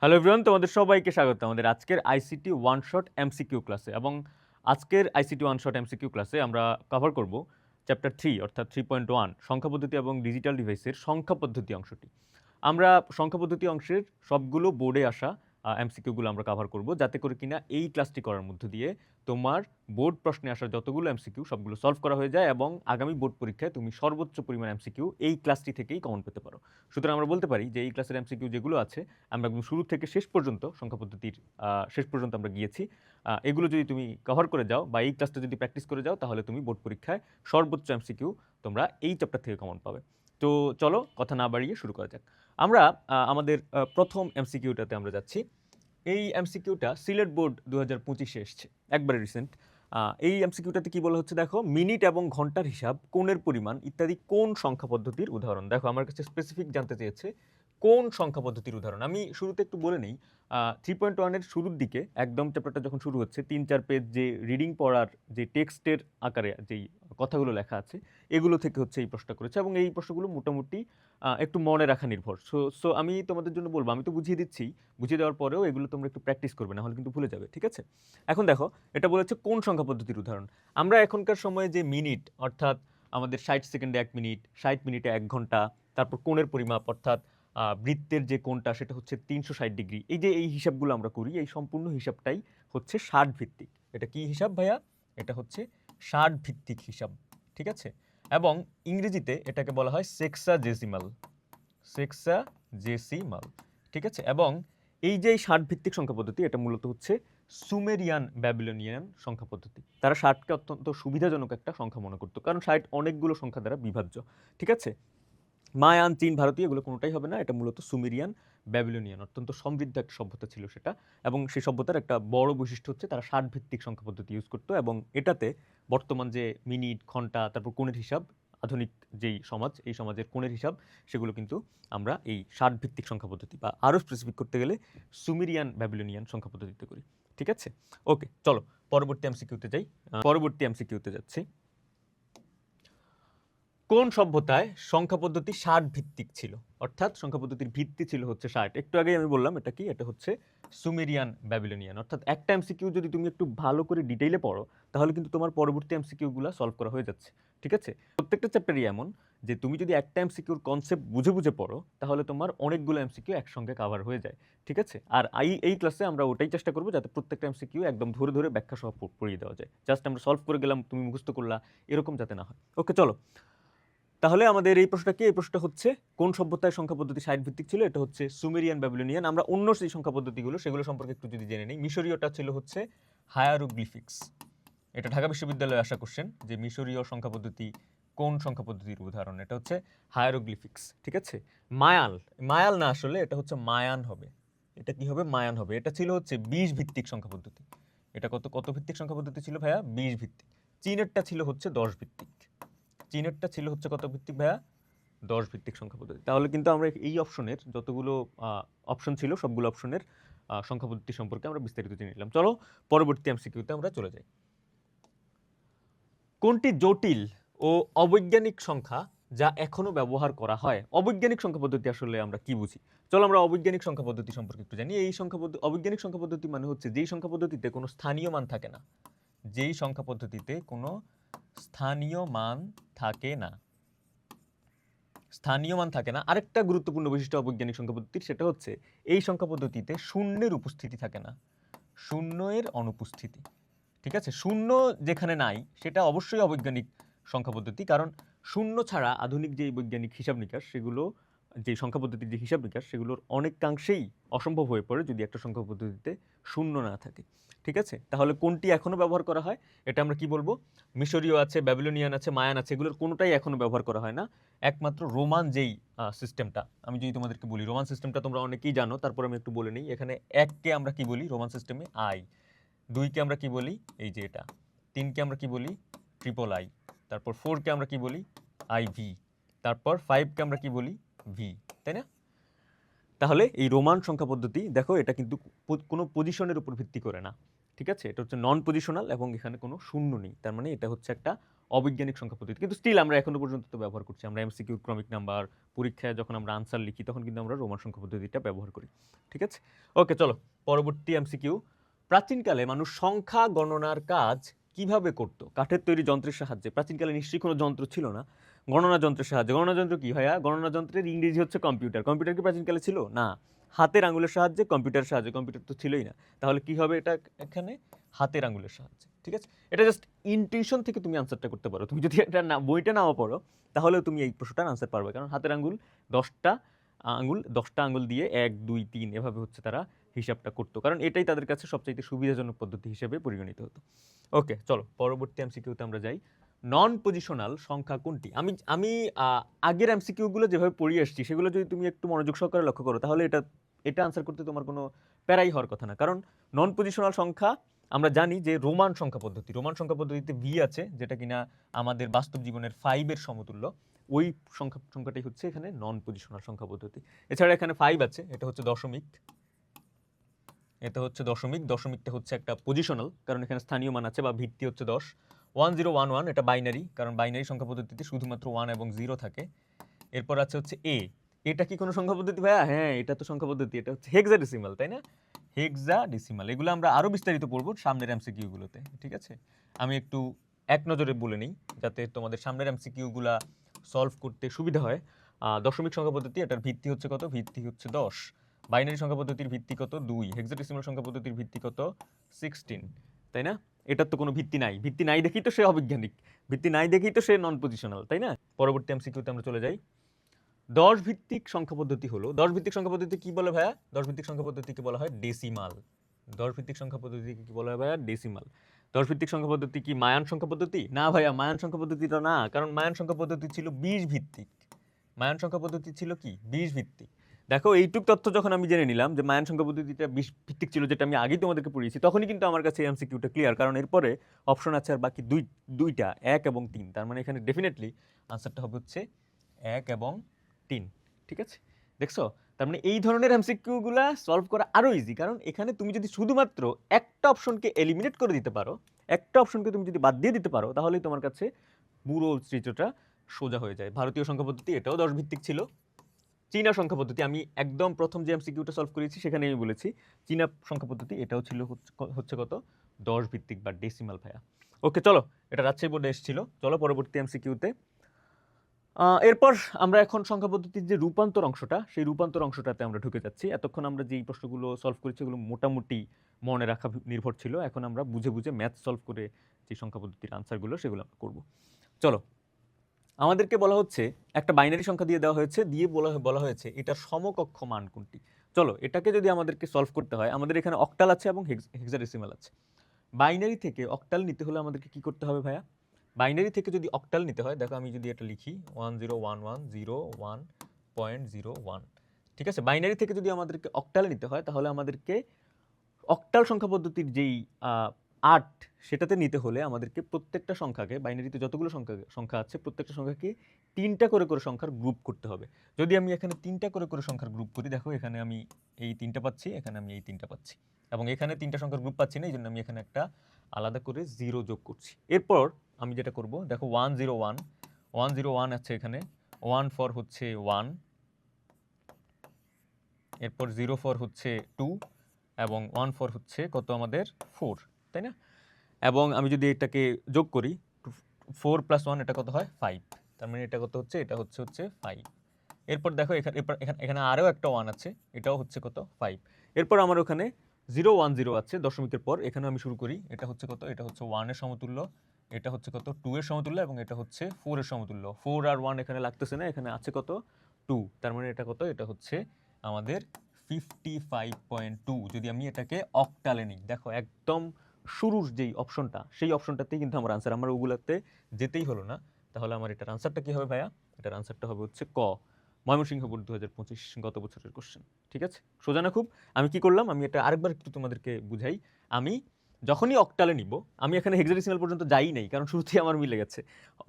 Hello everyone, তোমাদের সবাইকে স্বাগত আমাদের আজকের আইসিটি ওয়ান শট এমসিকিউ ক্লাসে। এবং আজকের আইসিটি ওয়ান শট এমসিকিউ ক্লাসে আমরা কভার করব চ্যাপ্টার 3 অর্থাৎ 3.1 সংখ্যা পদ্ধতি এবং ডিজিটাল ডিভাইসের সংখ্যা পদ্ধতি অংশটি। আমরা সংখ্যা পদ্ধতি অংশের সবগুলো বোর্ডে আসা এমসিকিউগুলো আমরা কভার করব, যাতে করে কিনা এই ক্লাসটি করার মধ্য দিয়ে তোমার বোর্ড প্রশ্নে আসা যতগুলো এমসিকিউ সবগুলো সলভ করা হয়ে যায় এবং আগামী বোর্ড পরীক্ষায় তুমি সর্বোচ্চ পরিমাণ এমসিকিউ এই ক্লাসটি থেকেই কমন পেতে পারো। সুতরাং আমরা বলতে পারি যে এই ক্লাসের এমসিকিউ যেগুলো আছে আমরা একদম শুরু থেকে শেষ পর্যন্ত সংখ্যা পদ্ধতির শেষ পর্যন্ত আমরা গিয়েছি। এগুলো যদি তুমি কভার করে যাও বা এই ক্লাসটা যদি প্র্যাকটিস করে যাও, তাহলে তুমি বোর্ড পরীক্ষায় সর্বোচ্চ এমসিকিউ তোমরা এই চ্যাপ্টার থেকে কমন পাবে। তো চলো কথা না বাড়িয়ে শুরু করা যাক। আমরা আমাদের প্রথম এমসিকিউটাতে আমরা যাচ্ছি। এই এমসিকিউটা সিলেট বোর্ড 2025-এ এসছে, একবারে রিসেন্ট। এই এমসিকিউটাতে কি বলা হচ্ছে দেখো, মিনিট এবং ঘন্টার হিসাব, কোণের পরিমাণ ইত্যাদি কোন সংখ্যা পদ্ধতির উদাহরণ। দেখো আমার কাছে স্পেসিফিক জানতে চেয়েছে কোন সংখ্যা পদ্ধতির উদাহরণ। আমি শুরুতে একটু বলে নিই, 3.1-এর শুরুর দিকে একদম চ্যাপ্টারটা যখন শুরু হচ্ছে 3-4 পেজ যে রিডিং পড়ার যে টেক্সটের আকারে যেই কথাগুলো লেখা আছে, এগুলো থেকে হচ্ছে এই প্রশ্নটা করেছে এবং এই প্রশ্নগুলো মোটামুটি একটু মনে রাখা নির্ভর। সো আমি তোমাদের জন্য বলবো, আমি তো বুঝিয়ে দিচ্ছি, বুঝিয়ে দেওয়ার পরেও এগুলো তোমরা একটু প্র্যাকটিস করবে, না হলে কিন্তু ভুলে যাবে, ঠিক আছে? এখন দেখো, এটা বলেছে কোন সংখ্যা পদ্ধতির উদাহরণ। আমরা এখনকার সময়ে যে মিনিট অর্থাৎ আমাদের 60 সেকেন্ডে 1 মিনিট, 60 মিনিটে 1 ঘন্টা, তারপর কোণের পরিমাপ অর্থাৎ বৃত্তের যে কোণটা সেটা হচ্ছে 360 ডিগ্রি, এই যে এই হিসাবগুলো আমরা করি, এই সম্পূর্ণ হিসাবটাই হচ্ছে 60 ভিত্তিক। এটা কি হিসাব ভাইয়া? এটা হচ্ছে 60 ভিত্তিক হিসাব, ঠিক আছে? এবং ইংরেজিতে এটাকে বলা হয় সেক্সাজেসিমাল, সেক্সাজেসিমাল, ঠিক আছে? এবং এই যে 60 ভিত্তিক সংখ্যা পদ্ধতি, এটা মূলত হচ্ছে সুমেরিয়ান ব্যাবিলনিয়ান সংখ্যা পদ্ধতি। তারা 60কে অত্যন্ত সুবিধাজনক একটা সংখ্যা মনে করতো, কারণ 60 অনেকগুলো সংখ্যা দ্বারা বিভাজ্য, ঠিক আছে? মায়ান, চীন, ভারতীয় এগুলো কোনোটাই হবে না। এটা মূলত সুমেরিয়ান ব্যাবিলনিয়ান, অত্যন্ত সমৃদ্ধ একটা সভ্যতা ছিল সেটা। এবং সেই সভ্যতার একটা বড় বৈশিষ্ট্য হচ্ছে তারা 60 ভিত্তিক সংখ্যা পদ্ধতি ইউজ করতো এবং এটাতে বর্তমান যে মিনিট, ঘন্টা, তারপর কোণের হিসাব, আধুনিক যেই সমাজ, এই সমাজের কোণের হিসাব, সেগুলো কিন্তু আমরা এই 60 ভিত্তিক সংখ্যা পদ্ধতি বা আরও স্পেসিফিক করতে গেলে সুমেরিয়ান ব্যাবিলনিয়ান সংখ্যা পদ্ধতিতে করি, ঠিক আছে? ওকে, চলো পরবর্তী এমসিকিউতে যাই। পরবর্তী এমসিকিউতে যাচ্ছি। কোন সভ্যতায় সংখ্যা পদ্ধতি 60 ভিত্তিক ছিল? অর্থাৎ সংখ্যা পদ্ধতির ভিত্তি ছিল হচ্ছে 60। একটু আগেই আমি বললাম এটা কি, এটা হচ্ছে সুমেরিয়ান ব্যাবিলনিয়ান। অর্থাৎ একটা এমসিকিউ যদি তুমি একটু ভালো করে ডিটেইলে পড়ো, তাহলে কিন্তু তোমার পরবর্তী এমসিকিউগুলো সলভ করা হয়ে যাচ্ছে, ঠিক আছে? প্রত্যেকটা চ্যাপ্টারই এমন যে তুমি যদি একটা এমসিকিউর কনসেপ্ট বুঝে বুঝে পড়ো, তাহলে তোমার অনেকগুলো এমসিকিউ একসঙ্গে কভার হয়ে যায়, ঠিক আছে? আর এই ক্লাসে আমরা ওটাই চেষ্টা করবো, যাতে প্রত্যেকটা এমসিকিউ একদম ধরে ধরে ব্যাখ্যা সহ পড়িয়ে দেওয়া যায়। জাস্ট আমরা সলভ করে গেলাম, তুমি মুখস্থ করলা, এরকম যাতে না হয়। ওকে, চলো। তাহলে আমাদের এই প্রশ্নটা কি? এই প্রশ্নটা হচ্ছে কোন সভ্যতায় সংখ্যা পদ্ধতি 60 ভিত্তিক ছিল? এটা হচ্ছে সুমেরিয়ান ব্যাবিলনিয়ান। আমরা অন্য সেই সংখ্যা পদ্ধতিগুলো সেগুলো সম্পর্কে একটু যদি জেনে নিই। মিশরীয়টা ছিল হচ্ছে হায়ারোগ্লিফিক্স। এটা ঢাকা বিশ্ববিদ্যালয়ে আসা কোশ্চেন, যে মিশরীয় সংখ্যা পদ্ধতি কোন সংখ্যা পদ্ধতির উদাহরণ। এটা হচ্ছে হায়ারোগ্লিফিক্স, ঠিক আছে? মায়াল, মায়াল না, আসলে এটা হচ্ছে মায়ান হবে। এটা কি হবে? মায়ান হবে। এটা ছিল হচ্ছে 20 ভিত্তিক সংখ্যা পদ্ধতি। এটা কত কত ভিত্তিক সংখ্যা পদ্ধতি ছিল ভাইয়া? 20 ভিত্তিক। চীনেরটা ছিল হচ্ছে 10 ভিত্তিক। চীনেরটা ছিল হচ্ছে কত ভিত্তিক ভাইয়া? 10 ভিত্তিক সংখ্যা পদ্ধতি। তাহলে কিন্তু আমরা এই অপশনের যতগুলো অপশন ছিল, সবগুলো অপশনের সংখ্যা পদ্ধতি সম্পর্কে আমরা বিস্তারিত জেনে নিলাম। চলো পরবর্তী এমসিকিউতে আমরা চলে যাই। কোনটি জটিল ও অবৈজ্ঞানিক সংখ্যা যা এখনো ব্যবহার করা হয়? অবৈজ্ঞানিক সংখ্যা পদ্ধতি আসলে আমরা কি বুঝি? চলো আমরা অবৈজ্ঞানিক সংখ্যা পদ্ধতি সম্পর্কে একটু জানি। এই সংখ্যা পদ্ধতি, অবৈজ্ঞানিক সংখ্যা পদ্ধতি মানে হচ্ছে যেই সংখ্যা পদ্ধতিতে কোনো স্থানীয় মান থাকে না। যেই সংখ্যা পদ্ধতিতে কোনো স্থানীয় মান থাকে না। স্থানীয় মান থাকে না। আরেকটা গুরুত্বপূর্ণ বৈশিষ্ট্য অবৈজ্ঞানিক সংখ্যা পদ্ধতির, সেটা হচ্ছে এই সংখ্যা পদ্ধতিতে শূন্যের উপস্থিতি থাকে না। শূন্যের অনুপস্থিতি, ঠিক আছে? শূন্য যেখানে নাই সেটা অবশ্যই অবৈজ্ঞানিক সংখ্যা পদ্ধতি, কারণ শূন্য ছাড়া আধুনিক যে বৈজ্ঞানিক হিসাব নিকাশ, সেগুলো যে সংখ্যা পদ্ধতির যে হিসাব নিকাশ, সেগুলোর অনেকাংশেই অসম্ভব হয়ে পড়ে যদি একটা সংখ্যা পদ্ধতিতে শূন্য না থাকে, ঠিক আছে? তাহলে কোনটি এখনো ব্যবহার করা হয়? এটা আমরা কি বলবো? মিশরীয় আছে, ব্যাবিলনিয়ান আছে, মায়ান আছে, এগুলোর কোনোটাই এখনো ব্যবহার করা হয় না। একমাত্র রোমান যেই সিস্টেমটা, আমি যদি তোমাদেরকে বলি রোমান সিস্টেমটা তোমরা অনেকেই জানো, তারপর আমি একটু বলে নিই। এখানে 1কে আমরা কি বলি রোমান সিস্টেমে? আই। 2কে আমরা কি বলি? এই যে এটা। 3কে আমরা কি বলি? Triple I. তারপর 4কে আমরা কি বলি? I V. তারপর 5কে আমরা কি বলি? ভি, তাই না? তাহলে এই রোমান সংখ্যা পদ্ধতি দেখো এটা কিন্তু কোনো পজিশনের উপর ভিত্তি করে না, ঠিক আছে? এটা হচ্ছে নন পজিশনাল এবং এখানে কোনো শূন্য নেই, তার মানে এটা হচ্ছে একটা অবৈজ্ঞানিক সংখ্যা পদ্ধতি। কিন্তু স্টিল আমরা এখনো পর্যন্ত তো ব্যবহার করছি, আমরা এমসিকিউ ক্রমিক নাম্বার পরীক্ষায় যখন আমরা আনসার লিখি তখন কিন্তু আমরা রোমান সংখ্যা পদ্ধতিটা ব্যবহার করি, ঠিক আছে? ওকে, চলো পরবর্তী এমসিকিউ। প্রাচীনকালে মানুষ সংখ্যা গণনার কাজ কিভাবে করত? কাঠের তৈরি যন্ত্রের সাহায্যে। প্রাচীনকালে নিশ্চয়ই কোনো যন্ত্র ছিল না, গণনা যন্ত্রের সাহায্যে। গণনা যন্ত্র কি ভাইয়া? গণনা যন্ত্রের ইংরেজি হচ্ছে কম্পিউটার। কম্পিউটার কি প্রাচীনকালে ছিল? না। হাতের আঙুলের সাহায্যে, কম্পিউটারের সাহায্যে। কম্পিউটার তো ছিলই না, তাহলে কি হবে এটা এখানে? হাতের আঙুলের সাহায্যে, ঠিক আছে? এটা জাস্ট ইনটিউশন থেকে তুমি আনসারটা করতে পারো। তুমি যদি এটা না বইটা নাও পড়ো তাহলেও তুমি এই প্রশ্নটার আনসার পারবে, কারণ হাতের আঙুল 10টা আঙুল দিয়ে 1 2 3 এভাবে হচ্ছে তারা হিসাবটা করতো, কারণ এটাই তাদের কাছে সবচাইতে সুবিধাজনক পদ্ধতি হিসেবে পরিগণিত হতো। ওকে, চলো পরবর্তী এমসিকিউতে আমরা যাই। নন পজিশনাল সংখ্যা কোনটি? আমি আমি আগের এমসিকিউগুলো যেভাবে পড়িয়ে আসছি সেগুলো যদি তুমি একটু মনোযোগ সহকারে লক্ষ্য করো তাহলে এটা এটা আনসার করতে তোমার কোনো প্যারাই হওয়ার কথা না, কারণ নন পজিশনাল সংখ্যা আমরা জানি যে রোমান সংখ্যা পদ্ধতি। রোমান সংখ্যা পদ্ধতিতে ভি আছে, যেটা কিনা আমাদের বাস্তব জীবনের 5 এর সমতুল্য। ওই সংখ্যাটাই হচ্ছে এখানে নন পজিশনাল সংখ্যা পদ্ধতি। এছাড়া এখানে 5 আছে, এটা হচ্ছে দশমিক, এটা হচ্ছে দশমিক, দশমিকটা হচ্ছে একটা পজিশনাল, কারণ এখানে স্থানীয় মান আছে বা ভিত্তি হচ্ছে 10। 1011 এটা বাইনারি, কারণ বাইনারি সংখ্যা পদ্ধতিতে শুধুমাত্র 1 এবং 0 থাকে। এরপর আছে হচ্ছে এ। এটা কি কোনো সংখ্যা পদ্ধতি ভাইয়া? হ্যাঁ, এটা তো সংখ্যা পদ্ধতি, এটা হচ্ছে হেক্সাডেসিমাল, তাই না? হেক্সাডেসিমাল, এগুলো আমরা আরো বিস্তারিত পড়বো সামনের এমসিকিউ গুলোতে, ঠিক আছে? আমি একটু এক নজরে বলে নিই যাতে তোমাদের সামনের এমসিকিউ গুলা সলভ করতে সুবিধা হয়। দশমিক সংখ্যা পদ্ধতি, এটার ভিত্তি হচ্ছে কত? ভিত্তি হচ্ছে 10। বাইনারি সংখ্যা পদ্ধতির ভিত্তি কত? 2। হেক্সাডেসিমাল সংখ্যা পদ্ধতির ভিত্তি কত? 16, তাই না? এটার তো কোনো ভিত্তি নাই, ভিত্তি নাই দেখেই তো সে অবৈজ্ঞানিক, ভিত্তি নাই দেখেই তো সে নন পজিশনাল, তাই না? পরবর্তী এমসিকিউতে আমরা চলে যাই। 10 ভিত্তিক সংখ্যা পদ্ধতি হলো, 10 ভিত্তিক সংখ্যা পদ্ধতি কি বলে ভাইয়া? 10 ভিত্তিক সংখ্যা পদ্ধতিকে বলা হয় ডেসিমাল। 10 ভিত্তিক সংখ্যা পদ্ধতিকে কি বলা হয় ভাইয়া? ডেসিমাল। 10 ভিত্তিক সংখ্যা পদ্ধতি কি মায়ান সংখ্যা পদ্ধতি? না ভাইয়া, মায়ান সংখ্যা পদ্ধতিটা না, কারণ মায়ান সংখ্যা পদ্ধতি ছিল 20 ভিত্তিক। মায়ান সংখ্যা পদ্ধতি ছিল কি? 20 ভিত্তিক। দেখো এইটুক তথ্য যখন আমি জেনে নিলাম যে মায়ান সংখ্যা পদ্ধতিটা 20 ভিত্তিক ছিল, যেটা আমি আগেই তোমাদেরকে পড়িয়েছি, তখনই কিন্তু আমার কাছে এমসিকিউটা ক্লিয়ার, কারণ এরপরে অপশন আছে আর বাকি দুইটা 1 এবং 3, তার মানে এখানে ডেফিনেটলি আনসারটা হবে হচ্ছে 1 এবং 3, ঠিক আছে? দেখছো, তার মানে এই ধরনের এমসিকিউ গুলা সলভ করা আরো ইজি, কারণ এখানে তুমি যদি শুধুমাত্র একটা অপশনকে এলিমিনেট করে দিতে পারো, একটা অপশনকে তুমি যদি বাদ দিয়ে দিতে পারো, তাহলেই তোমার কাছে পুরো চিত্রটা সোজা হয়ে যায়। ভারতীয় সংখ্যা পদ্ধতি এটাও 10 ভিত্তিক ছিল। চীনা সংখ্যা পদ্ধতি, আমি একদম প্রথম যে এমসিকিউটা সলভ করেছি সেখানে আমি বলেছি চীনা সংখ্যা পদ্ধতি, এটাও ছিল হচ্ছে কত? 10 ভিত্তিক বা ডেসিমাল ভাইয়া। ওকে, চলো এটা রাজশাহী বোর্ডে এসেছিল। চলো পরবর্তী এমসিকিউতে। এরপর আমরা এখন সংখ্যা পদ্ধতির যে রূপান্তর অংশটা, সেই রূপান্তর অংশটাতে আমরা ঢুকে যাচ্ছি। এতক্ষণ আমরা যেই প্রশ্নগুলো সলভ করেছি ওগুলো মোটামুটি মনে রাখা নির্ভর ছিল, এখন আমরা বুঝে বুঝে ম্যাথ সলভ করে যে সংখ্যা পদ্ধতির আনসারগুলো সেগুলো আমরা করবো। চলো, আমাদেরকে বলা হচ্ছে একটা বাইনারি সংখ্যা দিয়ে দেওয়া হয়েছে, দিয়ে বলা হয়েছে এটার সমকক্ষ মান কোনটি। চলো এটাকে যদি আমাদেরকে সলভ করতে হয়, আমাদের এখানে অক্টাল আছে এবং হেক্সাডেসিমাল আছে। বাইনারি থেকে অক্টাল নিতে হলে আমাদেরকে কি করতে হবে ভাইয়া? বাইনারি থেকে যদি অক্টাল নিতে হয়, দেখো আমি যদি এটা লিখি 101101.01, ঠিক আছে? বাইনারি থেকে যদি আমাদেরকে অক্টাল নিতে হয় তাহলে আমাদেরকে অক্টাল সংখ্যা পদ্ধতির যেই 8 সেটাতে নিতে হলে আমাদেরকে প্রত্যেকটা সংখ্যাকে, বাইনারিতে যতগুলো সংখ্যা আছে প্রত্যেকটা সংখ্যাকে 3টা করে সংখ্যার গ্রুপ করতে হবে। যদি আমি এখানে 3টা করে সংখ্যার গ্রুপ করি, দেখো এখানে আমি এই 3টা পাচ্ছি, এখানে আমি এই 3টা পাচ্ছি, এবং এখানে 3টা সংখ্যার গ্রুপ পাচ্ছি না, এই জন্য আমি এখানে একটা আলাদা করে 0 যোগ করছি। এরপর আমি যেটা করব, দেখো 101 আছে এখানে, 14 হচ্ছে 1, এরপর 04 হচ্ছে 2, এবং 14 হচ্ছে কত আমাদের? 4, তাই না? এবং আমি যদি এটাকে যোগ করি 4 + 1 এটা কত হয়? 5, তার মানে এটা কত হচ্ছে? এটা হচ্ছে 5। এরপর দেখো এখানে আরও একটা 1 আছে, এটাও হচ্ছে কত? 5। এরপর আমার ওখানে 010 আছে দশমিকের পর, এখানে আমি শুরু করি, এটা হচ্ছে কত? এটা হচ্ছে 1 এর সমতুল্য, এটা হচ্ছে কত? 2 এর সমতুল্য, এবং এটা হচ্ছে 4 এর সমতুল্য। 4 আর 1 এখানে লাগতেছে না, এখানে আছে কত? 2, তার মানে এটা কত? এটা হচ্ছে আমাদের 55.2। যদি আমি এটাকে অক্টালে নিই, দেখো একদম শুরুর যেই অপশনটা, সেই অপশনটাতেই কিন্তু আমার আনসার, আমার ওগুলাতে যেতেই হলো না। তাহলে আমার এটার আনসারটা কি হবে ভাইয়া? এটার আনসারটা হবে হচ্ছে ক, ময়মনসিংহ বোর্ড 2025 গত বছরের কোশ্চেন, ঠিক আছে? সোজা না খুব? আমি কি করলাম, আমি এটা আরেকবার একটু তোমাদেরকে বুঝাই। আমি যখনই অক্টালে নিব, আমি এখানে হেক্সাডেসিমাল পর্যন্ত যাই নাই, কারণ শুরুতেই আমার মিলে গেছে।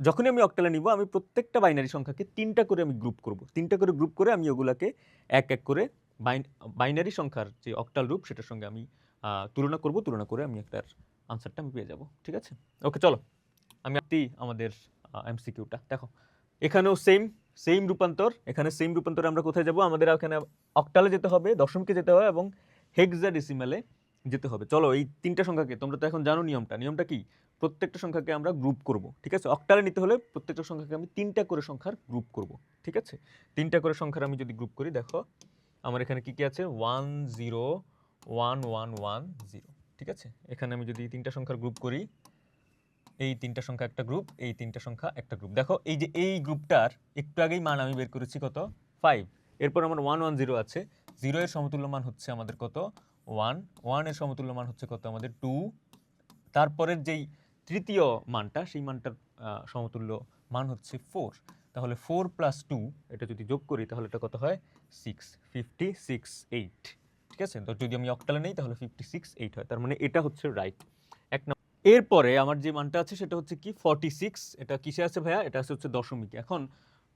যখনই আমি অক্টালে নিব, আমি প্রত্যেকটা বাইনারি সংখ্যাকে 3টা করে আমি গ্রুপ করব, 3টা করে গ্রুপ করে আমি ওগুলাকে এক এক করে বাইনারি সংখ্যার যে অক্টাল রূপ সেটার সঙ্গে আমি তুলনা করব, তুলনা করে আমি একটার আনসারটা আমি পেয়ে যাব। ঠিক আছে, ওকে চলো আমি আমাদের এমসিকিউটা দেখো। এখানেও সেম সেম রূপান্তর, এখানে সেম রূপান্তরে আমরা কোথায় যাব? আমাদের এখানে অক্টালে যেতে হবে, দশমিকে যেতে হবে এবং হেক্সাডেসিমালে যেতে হবে। চলো এই তিনটা সংখ্যাকে, তোমরা তো এখন জানো নিয়মটা কি? প্রত্যেকটা সংখ্যাকে আমরা গ্রুপ করব। ঠিক আছে, অক্টালে নিতে হলে প্রত্যেকটা সংখ্যাকে আমি তিনটা করে সংখ্যার গ্রুপ করব। ঠিক আছে, তিনটা করে সংখ্যার আমি যদি গ্রুপ করি, দেখো আমার এখানে কি কি আছে? 1 0 1 1 1 0। ঠিক আছে, এখানে আমি যদি তিনটা সংখ্যার গ্রুপ করি, এই তিনটা সংখ্যা একটা গ্রুপ, এই তিনটা সংখ্যা একটা গ্রুপ। দেখো এই যে এই গ্রুপটার একটু আগেই মান আমি বের করেছি কত? 5। এরপর আমার 1 1 0 আছে, 0 এর সমতুল্য মান হচ্ছে আমাদের কত? 1। 1 এর সমতুল্য মান হচ্ছে কত আমাদের? 2। তারপরের যেই তৃতীয় মানটা, সেই মানটার সমতুল্য মান হচ্ছে 4। তাহলে 4 + 2 এটা যদি যোগ করি তাহলে এটা কত হয়? 6, 56 8। ঠিক আছে, তো যদি আমি অক্টালে নেই তাহলে 56 8 হয়। তার মানে এটা হচ্ছে রাইট। এরপরে আমার যে মানটা আছে সেটা হচ্ছে কি? 46। এটা কিসে আছে ভাইয়া? এটা আছে হচ্ছে দশমিকে। এখন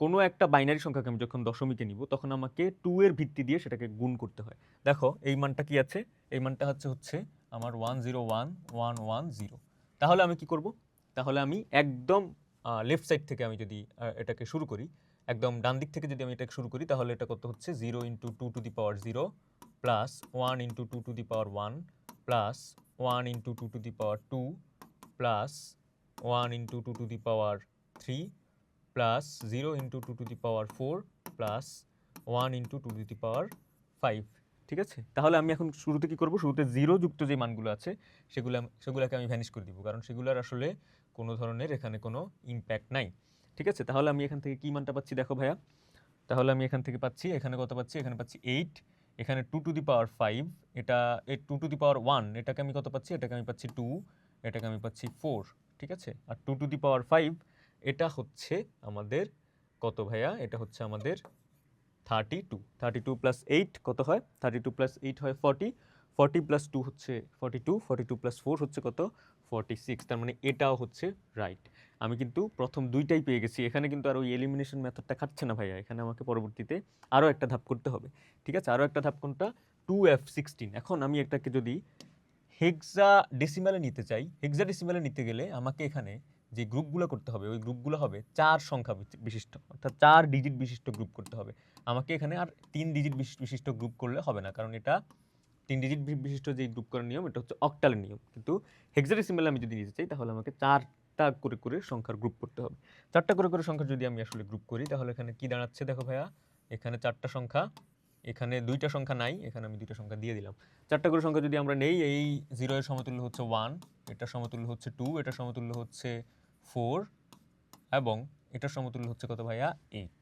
কোনো একটা বাইনারি সংখ্যাকে আমি যখন দশমিকে নিব তখন আমাকে 2 এর ভিত্তি দিয়ে সেটাকে গুণ করতে হয়। দেখো এই মানটা কি আছে? এই মানটা হচ্ছে আমার 101 110। তাহলে আমি কি করব? তাহলে আমি একদম লেফট সাইড থেকে আমি যদি এটাকে শুরু করি, একদম ডান দিক থেকে যদি আমি এটাকে শুরু করি, তাহলে এটা কত হচ্ছে? 0 × 2 to the power 0 plus 1 × 2 to the power 1 plus 1 × 2 to the power 2 plus 1 × 2 to the power 3 plus 0 × 2 to the power 4 plus 1 × 2 to the power 5। ঠিক আছে, তাহলে আমি এখন শুরুতে কি করব? শুরুতে 0 যুক্ত যে মানগুলো আছে সেগুলোকে আমি ভ্যানিশ করে দিব, কারণ সেগুলোর আসলে কোনো ধরনের এখানে কোনো ইম্প্যাক্ট নাই। ঠিক আছে, তাহলে আমি এখান থেকে কি মানটা পাচ্ছি দেখো ভাইয়া। তাহলে আমি এখান থেকে পাচ্ছি, এখানে কত পাচ্ছি? এখানে পাচ্ছি 8। এখানে 2 টু দি পাওয়ার 5, এটা 2 টু দি পাওয়ার 1, এটাকে আমি কত পাচ্ছি? এটাকে আমি পাচ্ছি 2, এটাকে আমি পাচ্ছি 4। ঠিক আছে, আর 2 টু দি পাওয়ার 5 এটা হচ্ছে আমাদের কত ভাইয়া? এটা হচ্ছে আমাদের 32। 32 প্লাস 8 কত হয়? 32 প্লাস 8 হয় 40। 40 প্লাস 2 হচ্ছে 42। 42 প্লাস 4 হচ্ছে কত? 46। তার মানে এটাও হচ্ছে রাইট। আমি কিন্তু প্রথম দুইটাই পেয়ে গেছি। এখানে কিন্তু আর ওই এলিমিনেশন মেথডটা খাটছে না ভাইয়া। এখানে আমাকে পরবর্তীতে আরও একটা ধাপ করতে হবে। ঠিক আছে, আরও একটা ধাপ কোনটা? 2f16। এখন আমি এটাকে যদি হেক্সা ডেসিমালে নিতে চাই, হেক্সা ডেসিমালে নিতে গেলে আমাকে এখানে যে গ্রুপগুলো করতে হবে, ওই গ্রুপগুলো হবে 4 সংখ্যা বিশিষ্ট, অর্থাৎ 4 ডিজিট বিশিষ্ট গ্রুপ করতে হবে। আমাকে এখানে আর 3 ডিজিট বিশিষ্ট গ্রুপ করলে হবে না, কারণ এটা 3 ডিজিট বিশিষ্ট যে গ্রুপ করার নিয়ম এটা হচ্ছে অক্টালের নিয়ম। কিন্তু হেক্সাডেসিমালে আমি যদি নিতে চাই তাহলে আমাকে 4টা করে সংখ্যার গ্রুপ করতে হবে। 4টা করে সংখ্যা যদি আমি আসলে গ্রুপ করি তাহলে এখানে কি দাঁড়াচ্ছে দেখো ভাইয়া। এখানে 4টা সংখ্যা, এখানে 2টা সংখ্যা নাই, এখানে আমি 2টা সংখ্যা দিয়ে দিলাম। 4টা করে সংখ্যা যদি আমরা নেই, এই 0 এর সমতুল্য হচ্ছে 1, এটার সমতুল্য হচ্ছে 2, এটার সমতুল্য হচ্ছে 4 এবং এটার সমতুল্য হচ্ছে কত ভাইয়া? 8।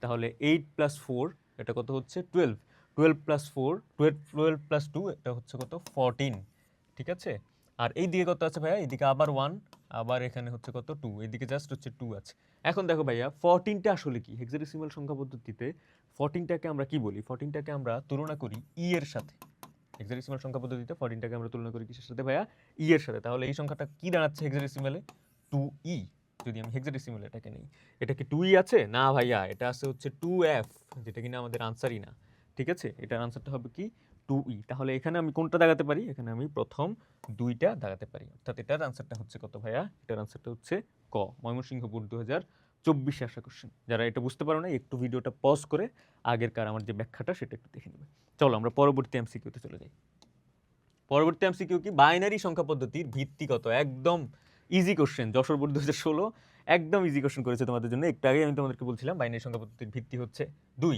তাহলে 8 + 4 এটা কত হচ্ছে? 12। 12 + 4 12 + 2 এটা হচ্ছে কত? 14। ঠিক আছে, আর এই দিকে কত আছে ভাইয়া? এদিকে আবার 1, আবার এখানে হচ্ছে কত? 2। এদিকে জাস্ট হচ্ছে 2 আছে। এখন দেখো ভাইয়া 14টা আসলে কি? হেক্সাডেসিমাল সংখ্যা পদ্ধতিতে 14টাকে আমরা কি বলি? 14টাকে আমরা তুলনা করি ই এর সাথে। হেক্সাডেসিমাল সংখ্যা পদ্ধতিতে 14টাকে আমরা তুলনা করি কিসের সাথে ভাইয়া? ই এর সাথে। তাহলে এই সংখ্যাটা কি দাঁড়াচ্ছে হেক্সাডেসিমালে? 2e। যদি আমি হেক্সাডেসিমালে এটাকে নেই, এটা কি 2e আছে? না ভাইয়া, এটা আছে হচ্ছে 2f, যেটা কিনা আমাদের আনসারই না। ঠিক আছে, এটার আনসারটা হবে কি? 2e। তাহলে এখানে আমি কোনটা দাগাতে পারি? এখানে আমি প্রথম 2টা দাগাতে পারি, অর্থাৎ এটার আনসারটা হচ্ছে কত ভাইয়া? এটার আনসারটা হচ্ছে ক, ময়মনসিংহ বোর্ড 2024 আসা কোশ্চেন। যারা এটা বুঝতে পারো না একটু ভিডিওটা পজ করে আগেরকার আমার যে ব্যাখ্যাটা সেটা একটু দেখে নেবে। চলো আমরা পরবর্তী এমসিকিউতে চলে যাই। পরবর্তী এমসিকিউ কি? বাইনারি সংখ্যা পদ্ধতির ভিত্তি কত? একদম ইজি কোশ্চেন, যশোর বোর্ড 2016 একদম ইজি কোশ্চেন করেছে তোমাদের জন্য। একটু আগে আমি তোমাদেরকে বলছিলাম বাইনারি সংখ্যা পদ্ধতির ভিত্তি হচ্ছে 2।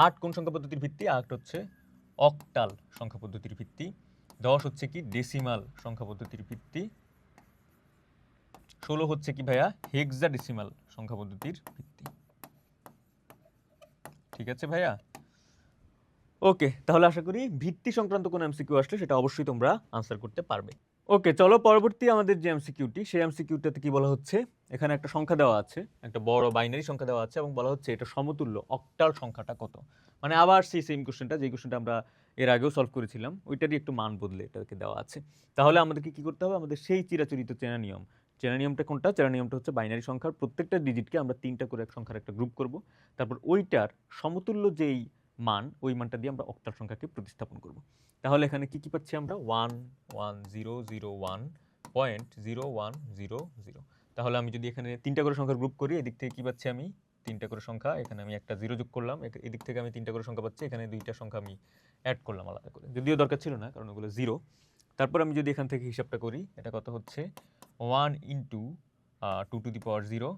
8 কোন সংখ্যা পদ্ধতির ভিত্তি? 8 হচ্ছে অক্টাল সংখ্যা পদ্ধতির ভিত্তি। 10 হচ্ছে কি? ডেসিমাল সংখ্যা পদ্ধতির ভিত্তি। 16 হচ্ছে কি ভাইয়া? হেক্সাডেসিমাল সংখ্যা পদ্ধতির ভিত্তি। ঠিক আছে ভাইয়া, ওকে। তাহলে আশা করি ভিত্তি সংক্রান্ত কোনো এমসিকিউ আসলে সেটা অবশ্যই তোমরা আনসার করতে পারবে। ওকে, চলো পরবর্তী আমাদের যে এমসিকিউটি, সেই এমসিকিউটাতে কি বলা হচ্ছে? এখানে একটা সংখ্যা দেওয়া আছে, একটা বড় বাইনারি সংখ্যা দেওয়া আছে এবং বলা হচ্ছে এটা সমতুল্য অক্টাল সংখ্যাটা কত। মানে আবার সেই সেম কোশ্চেনটা, যে কোশ্চেনটা আমরা এর আগেও সলভ করেছিলাম, ওইটারই একটু মান বদলে এটাকে দেওয়া আছে। তাহলে আমাদেরকে কি করতে হবে? আমাদের সেই চিরাচরিত চেনা নিয়ম। চেনা নিয়মটা কোনটা? চেনা নিয়মটা হচ্ছে বাইনারি সংখ্যার প্রত্যেকটা ডিজিটকে আমরা 3টা করে এক সংখ্যার একটা গ্রুপ করব। তারপর ওইটার সমতুল্য যেই মান, ওই মানটা দিয়ে আমরা অক্টাল সংখ্যাকে প্রতিস্থাপন করব। তাহলে এখানে কি কি পাচ্ছি আমরা? 11001.0100। তাহলে আমি যদি এখানে 3টা করে সংখ্যার গ্রুপ করি, এদিক থেকে কি পাচ্ছি আমি? 3টা করে সংখ্যা, এখানে আমি একটা 0 যোগ করলাম, এদিক থেকে আমি 3টা করে সংখ্যা পাচ্ছি, এখানে 2টা সংখ্যা আমি অ্যাড করলাম আলাদা করে, যদিও দরকার ছিল না কারণ ওগুলো 0। তারপর আমি যদি এখান থেকে হিসাবটা করি, এটা কত হচ্ছে? 1 ইন্টু 2 টু দি পাওয়ার 0।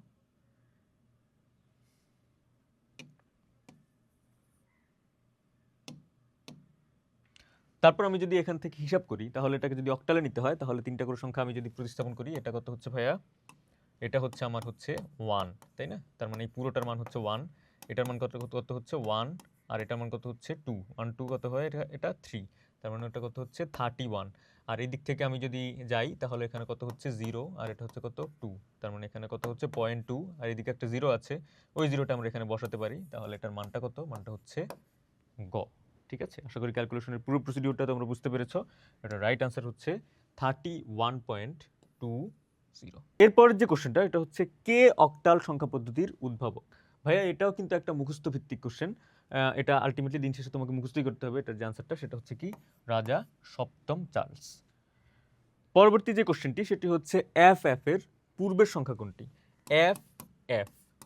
তারপর আমি যদি এখান থেকে হিসাব করি, তাহলে এটাকে যদি অক্টালে নিতে হয়, তাহলে 3টা করে সংখ্যা আমি যদি প্রতিস্থাপন করি, এটা কত হচ্ছে ভাইয়া? এটা হচ্ছে আমার হচ্ছে 1, তাই না? তার মানে এই পুরোটার মান হচ্ছে 1, এটার মান কত কত হচ্ছে 1, আর এটার মান কত হচ্ছে 2, 1 2 কত হয়? এটা 3, তার মানে এটা কত হচ্ছে 31। আর এই দিক থেকে আমি যদি যাই, তাহলে এখানে কত হচ্ছে 0, আর এটা হচ্ছে কত 2, তার মানে এখানে কত হচ্ছে 0.2, আর এদিকে একটা 0 আছে, ওই 0টা আমরা এখানে বসাতে পারি, তাহলে এটার মানটা কত? মানটা হচ্ছে গ। ঠিক আছে, আশা করি ক্যালকুলেশনের পুরো প্রসিডিউরটা তোমরা বুঝতে পেরেছো। এটা রাইট আনসার হচ্ছে 31.20। এরপর যে কোশ্চেনটা, এটা হচ্ছে কে অক্টাল সংখ্যা পদ্ধতির উদ্ভাবক? ভাইয়া এটাও কিন্তু একটা মুখস্থ ভিত্তিক কোশ্চেন। এটা আলটিমেটলি দিন শেষে তোমাকে মুখস্থই করতে হবে। এটার যে আনসারটা সেটা হচ্ছে কি? রাজা সপ্তম চার্লস। পরবর্তী যে কোশ্চেনটি সেটি হচ্ছে এফ এর পূর্বের সংখ্যা কোনটি? এফ,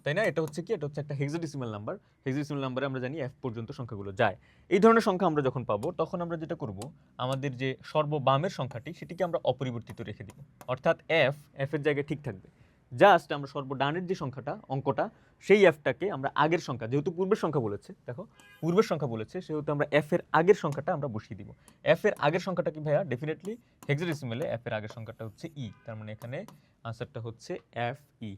তাই না? এটা হচ্ছে কি? এটা হচ্ছে একটা হেক্সাডেসিমাল নাম্বার। হেক্সাডেসিমাল নাম্বারে আমরা জানি এফ পর্যন্ত সংখ্যাগুলো যায়। এই ধরনের সংখ্যা আমরা যখন পাবো, তখন আমরা যেটা করব, আমাদের যে সর্ববামের সংখ্যাটি সেটিকে আমরা অপরিবর্তিত রেখে দিব। অর্থাৎ এফ এর জায়গায় ঠিক থাকবে। জাস্ট আমরা সর্বডানের যে সংখ্যাটা, অঙ্কটা, সেই এফটাকে আমরা আগের সংখ্যা, যেহেতু পূর্বের সংখ্যা বলেছে, দেখো পূর্বের সংখ্যা বলেছে, সেহেতু আমরা এফ এর আগের সংখ্যাটা আমরা বসিয়ে দিব। এফ এর আগের সংখ্যাটা কি ভাইয়া? ডেফিনেটলি হেক্সাডেসিমালে এফ এর আগের সংখ্যাটা হচ্ছে ই। তার মানে এখানে আনসারটা হচ্ছে এফ ই।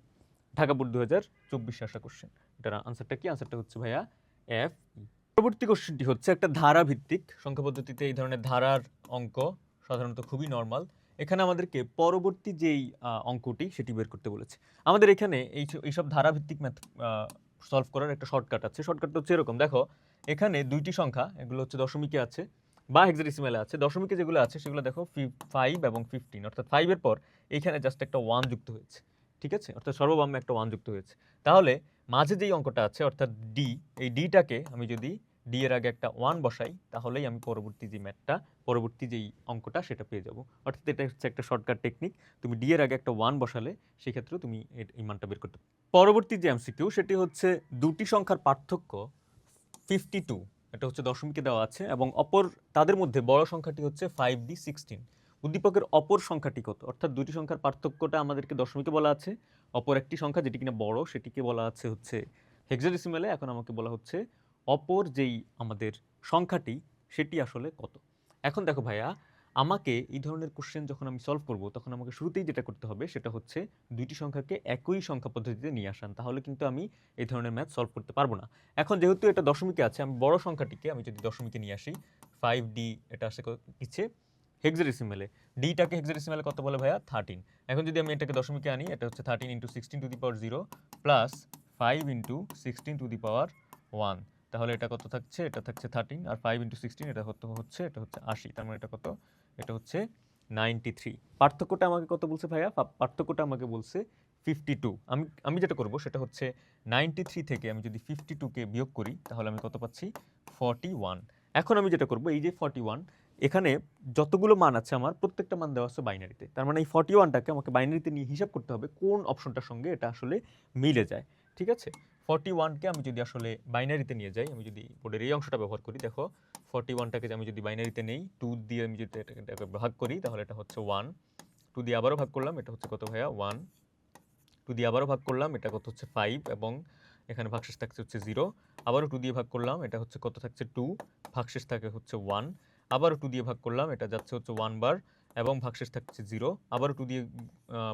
ঢাকা বোর্ড 2024 আসা কোশ্চেন। এটার আনসারটা কি? আনসারটা হচ্ছে ভাইয়া এফ ই। পরবর্তী কোশ্চেনটি হচ্ছে একটা ধারা ভিত্তিক সংখ্যা পদ্ধতিতে। এই ধরনের ধারার অঙ্ক সাধারণত খুবই নর্মাল। এখানে আমাদেরকে পরবর্তী যেই অঙ্কটি সেটি বের করতে বলেছে। আমাদের এখানে এইসব ধারাভিত্তিক ম্যাথ সলভ করার একটা শর্টকাট আছে। শর্টকাটটা হচ্ছে এরকম, দেখো এখানে দুইটি সংখ্যা, এগুলো হচ্ছে দশমিকে আছে বা হেক্সাডেসিমালে আছে। দশমিকে যেগুলো আছে সেগুলো দেখো 5 এবং 15, অর্থাৎ 5 এর পর এইখানে জাস্ট একটা 1 যুক্ত হয়েছে। ঠিক আছে, অর্থাৎ সর্ববামে একটা 1 যুক্ত হয়েছে। তাহলে মাঝে যেই অঙ্কটা আছে অর্থাৎ ডি, এই ডিটাকে আমি যদি ডি এর আগে একটা 1 বসাই, তাহলেই আমি পরবর্তী যে ম্যাথটা, পরবর্তী যেই অঙ্কটা সেটা পেয়ে যাব। অর্থাৎ এটা হচ্ছে একটা শর্টকাট টেকনিক। তুমি ডি এর আগে একটা 1 বসালে সেই ক্ষেত্রে তুমি এই মানটা বের করতে পারো। পরবর্তী যে এমসিকিউ সেটি হচ্ছে দুটি সংখ্যার পার্থক্য 52, এটা হচ্ছে দশমিকে দেওয়া আছে, এবং অপর তাদের মধ্যে বড় সংখ্যাটি হচ্ছে 5d16। উদ্দীপকের অপর সংখ্যাটি কত? অর্থাৎ দুটি সংখ্যার পার্থক্যটা আমাদেরকে দশমিকে বলা আছে, অপর একটি সংখ্যা যেটি কিনা বড় সেটিকে বলা আছে হচ্ছে হেক্সাডেসিমালে। এখন আমাকে বলা হচ্ছে অপর যেই আমাদের সংখ্যাটি সেটি আসলে কত। এখন দেখো ভাইয়া, আমাকে এই ধরনের কোশ্চেন যখন আমি সলভ করব, তখন আমাকে শুরুতেই যেটা করতে হবে সেটা হচ্ছে দুইটি সংখ্যাকে একই সংখ্যা পদ্ধতিতে নিয়ে আসান, তাহলে কিন্তু আমি এই ধরনের ম্যাথ সলভ করতে পারবো না। এখন যেহেতু এটা দশমিকে আছে, আমি বড় সংখ্যাটিকে আমি যদি দশমিকে নিয়ে আসি, 5d, এটা আসে কিছে হেক্সাডেসিমালে। ডিটাকে হেক্সাডেসিমালে কত বলে ভাইয়া? 13। এখন যদি আমি এটাকে দশমিকে আনি, এটা হচ্ছে 13 into 16 to the power 0 plus 5 into 16 to the power 1। তাহলে এটা কত থাকছে? এটা থাকছে 13, আর 5 ইন্টু 16 এটা হচ্ছে 80। তার মানে এটা কত? এটা হচ্ছে 93। পার্থক্যটা আমাকে কত বলছে ভাইয়া? পার্থক্যটা আমাকে বলছে 52। আমি যেটা করব সেটা হচ্ছে 93 থেকে আমি যদি 52কে বিয়োগ করি, তাহলে আমি কত পাচ্ছি? 41। এখন আমি যেটা করব, এই যে 41, এখানে যতগুলো মান আছে আমার প্রত্যেকটা মান দেওয়া আছে বাইনারিতে। তার মানে এই 41টাকে আমাকে বাইনারিতে নিয়ে হিসাব করতে হবে কোন অপশনটার সঙ্গে এটা আসলে মিলে যায়। ঠিক আছে, 41কে আমি যদি আসলে বাইনারিতে নিয়ে যাই, আমি যদি বোর্ডের এই অংশটা ব্যবহার করি, দেখো 41টাকে আমি যদি বাইনারিতে নেই, 2 দিয়ে আমি যদি এটাকে ভাগ করি, তাহলে এটা হচ্ছে 1। 2 দিয়ে আবারও ভাগ করলাম, এটা হচ্ছে কত ভাইয়া? 1। 2 দিয়ে আবারও ভাগ করলাম, এটা কত হচ্ছে 5, এবং এখানে ভাগশেষ থাকছে হচ্ছে 0। আবারও 2 দিয়ে ভাগ করলাম, এটা হচ্ছে কত থাকছে 2, ভাগশেষ থাকে হচ্ছে 1। আবারও 2 দিয়ে ভাগ করলাম, এটা যাচ্ছে হচ্ছে 1 বার, এবং ভাগশেষ থাকছে 0। আবারও 2 দিয়ে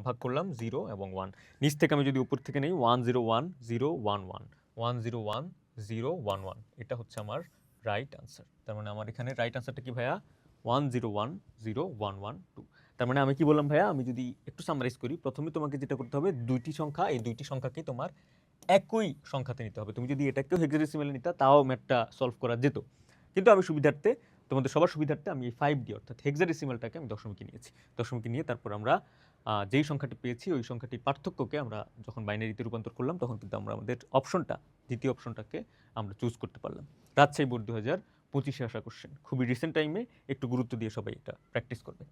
ভাগ করলাম, 0 এবং 1। নিচ থেকে আমি যদি উপর থেকে নেই, 101011, 101011, এটা হচ্ছে আমার রাইট আনসার। তার মানে আমার এখানে রাইট আনসারটা কি ভাইয়া? 10101112। তার মানে আমি কি বললাম ভাইয়া? আমি যদি একটু সামারাইজ করি, প্রথমে তোমাকে যেটা করতে হবে, দুইটি সংখ্যা, এই দুইটি সংখ্যাকে তোমার একই সংখ্যাতে নিতে হবে। তুমি যদি এটাকেও হেক্সাডেসিমালে নিতা, তাও ম্যাথটা সলভ করা যেত, কিন্তু আমি সুবিধার্থে তোমাদের সবার সুবিধার্থে আমি এই 5D অর্থাৎ হেক্সাডেসিমালটাকে আমি দশমিকে নিয়েছি। দশমিকে নিয়ে তারপর আমরা যেই সংখ্যাটি পেয়েছি ওই সংখ্যাটির পার্থক্যকে আমরা যখন বাইনারিতে রূপান্তর করলাম তখন কিন্তু আমরা আমাদের অপশনটা, দ্বিতীয় অপশনটাকে আমরা চুজ করতে পারলাম। রাজশাহী বোর্ড 2025-এ আসা কোশ্চেন, খুবই রিসেন্ট টাইমে, একটু গুরুত্ব দিয়ে সবাই এটা প্র্যাকটিস করবে।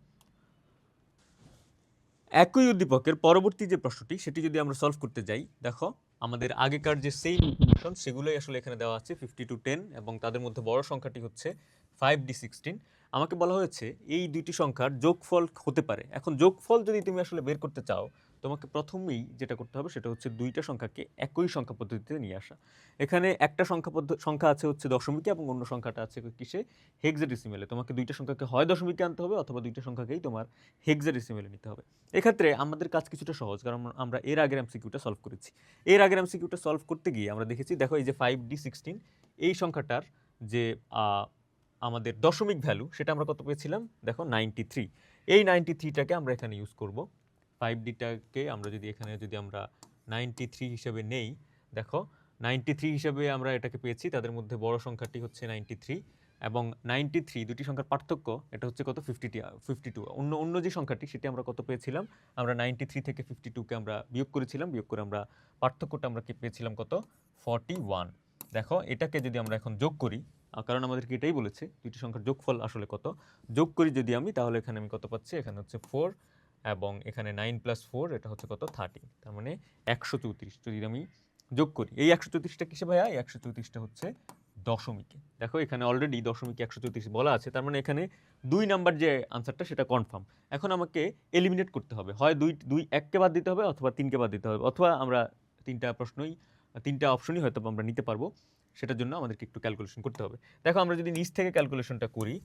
একই উদ্দীপকের পরবর্তী যে প্রশ্নটি সেটি যদি আমরা সলভ করতে যাই, দেখো আমাদের আগেকার যে সেম ইনফরমেশন সেগুলোই আসলে এখানে দেওয়া আছে 50 to 10 এবং তাদের মধ্যে বড় সংখ্যাটি হচ্ছে 5D16। আমাকে বলা হয়েছে এই দুইটি সংখ্যার যোগফল হতে পারে। এখন যোগফল যদি তুমি আসলে বের করতে চাও তোমাকে প্রথমেই যেটা করতে হবে সেটা হচ্ছে দুইটা সংখ্যাকে একই সংখ্যা পদ্ধতিতে নিয়ে আসা। এখানে একটা সংখ্যা আছে হচ্ছে দশমিকে এবং অন্য সংখ্যাটা আছে কিসে, হেক্সাডেসিমেলে। তোমাকে দুইটা সংখ্যাকে হয় দশমিকে আনতে হবে অথবা দুইটা সংখ্যাকেই তোমার হেক্সাডেসিমেলে নিতে হবে। এক্ষেত্রে আমাদের কাজ কিছুটা সহজ, কারণ আমরা এর আগের এমসিকিউটা সলভ করেছি। এর আগের এমসিকিউটা সলভ করতে গিয়ে আমরা দেখেছি, দেখো এই যে 5D16 এই সংখ্যাটার যে আমাদের দশমিক ভ্যালু সেটা আমরা কত পেয়েছিলাম, দেখো 93। এই 93টাকে আমরা এখানে ইউজ করব। 5Dটাকে আমরা যদি এখানে যদি আমরা 93 হিসেবে নেই, দেখো 93 হিসেবে আমরা এটাকে পেয়েছি। তাদের মধ্যে বড় সংখ্যাটি হচ্ছে 93 এবং 93 দুটি সংখ্যার পার্থক্য এটা হচ্ছে কত, 52। অন্য যে সংখ্যাটি সেটি আমরা কত পেয়েছিলাম, আমরা 93 থেকে 52কে আমরা বিয়োগ করেছিলাম, বিয়োগ করে আমরা পার্থক্যটা আমরা কি পেয়েছিলাম কত, 41। দেখো এটাকে যদি আমরা এখন যোগ করি, কারণ আমাদেরকে এটাই বলেছে দুইটি সংখ্যার যোগফল আসলে কত, যোগ করি যদি আমি, তাহলে এখানে আমি কত পাচ্ছি, এখানে হচ্ছে 4 এবং এখানে 9 + 4 এটা হচ্ছে কত, 13। তার মানে 134 যদি আমি যোগ করি। এই 134টা কিসে ভাইয়া, এই 134টা হচ্ছে দশমিকে। দেখো এখানে অলরেডি দশমিকে 134 বলা আছে, তার মানে এখানে 2 নাম্বার যে আনসারটা সেটা কনফার্ম। এখন আমাকে এলিমিনেট করতে হবে, হয় 1কে বাদ দিতে হবে অথবা 3কে বাদ দিতে হবে, অথবা আমরা তিনটা অপশনই হয়তো আমরা নিতে পারবো। সেটার জন্য আমাদেরকে একটু ক্যালকুলেশন করতে হবে। দেখো আমরা যদি নিচ থেকে ক্যালকুলেশনটা করি,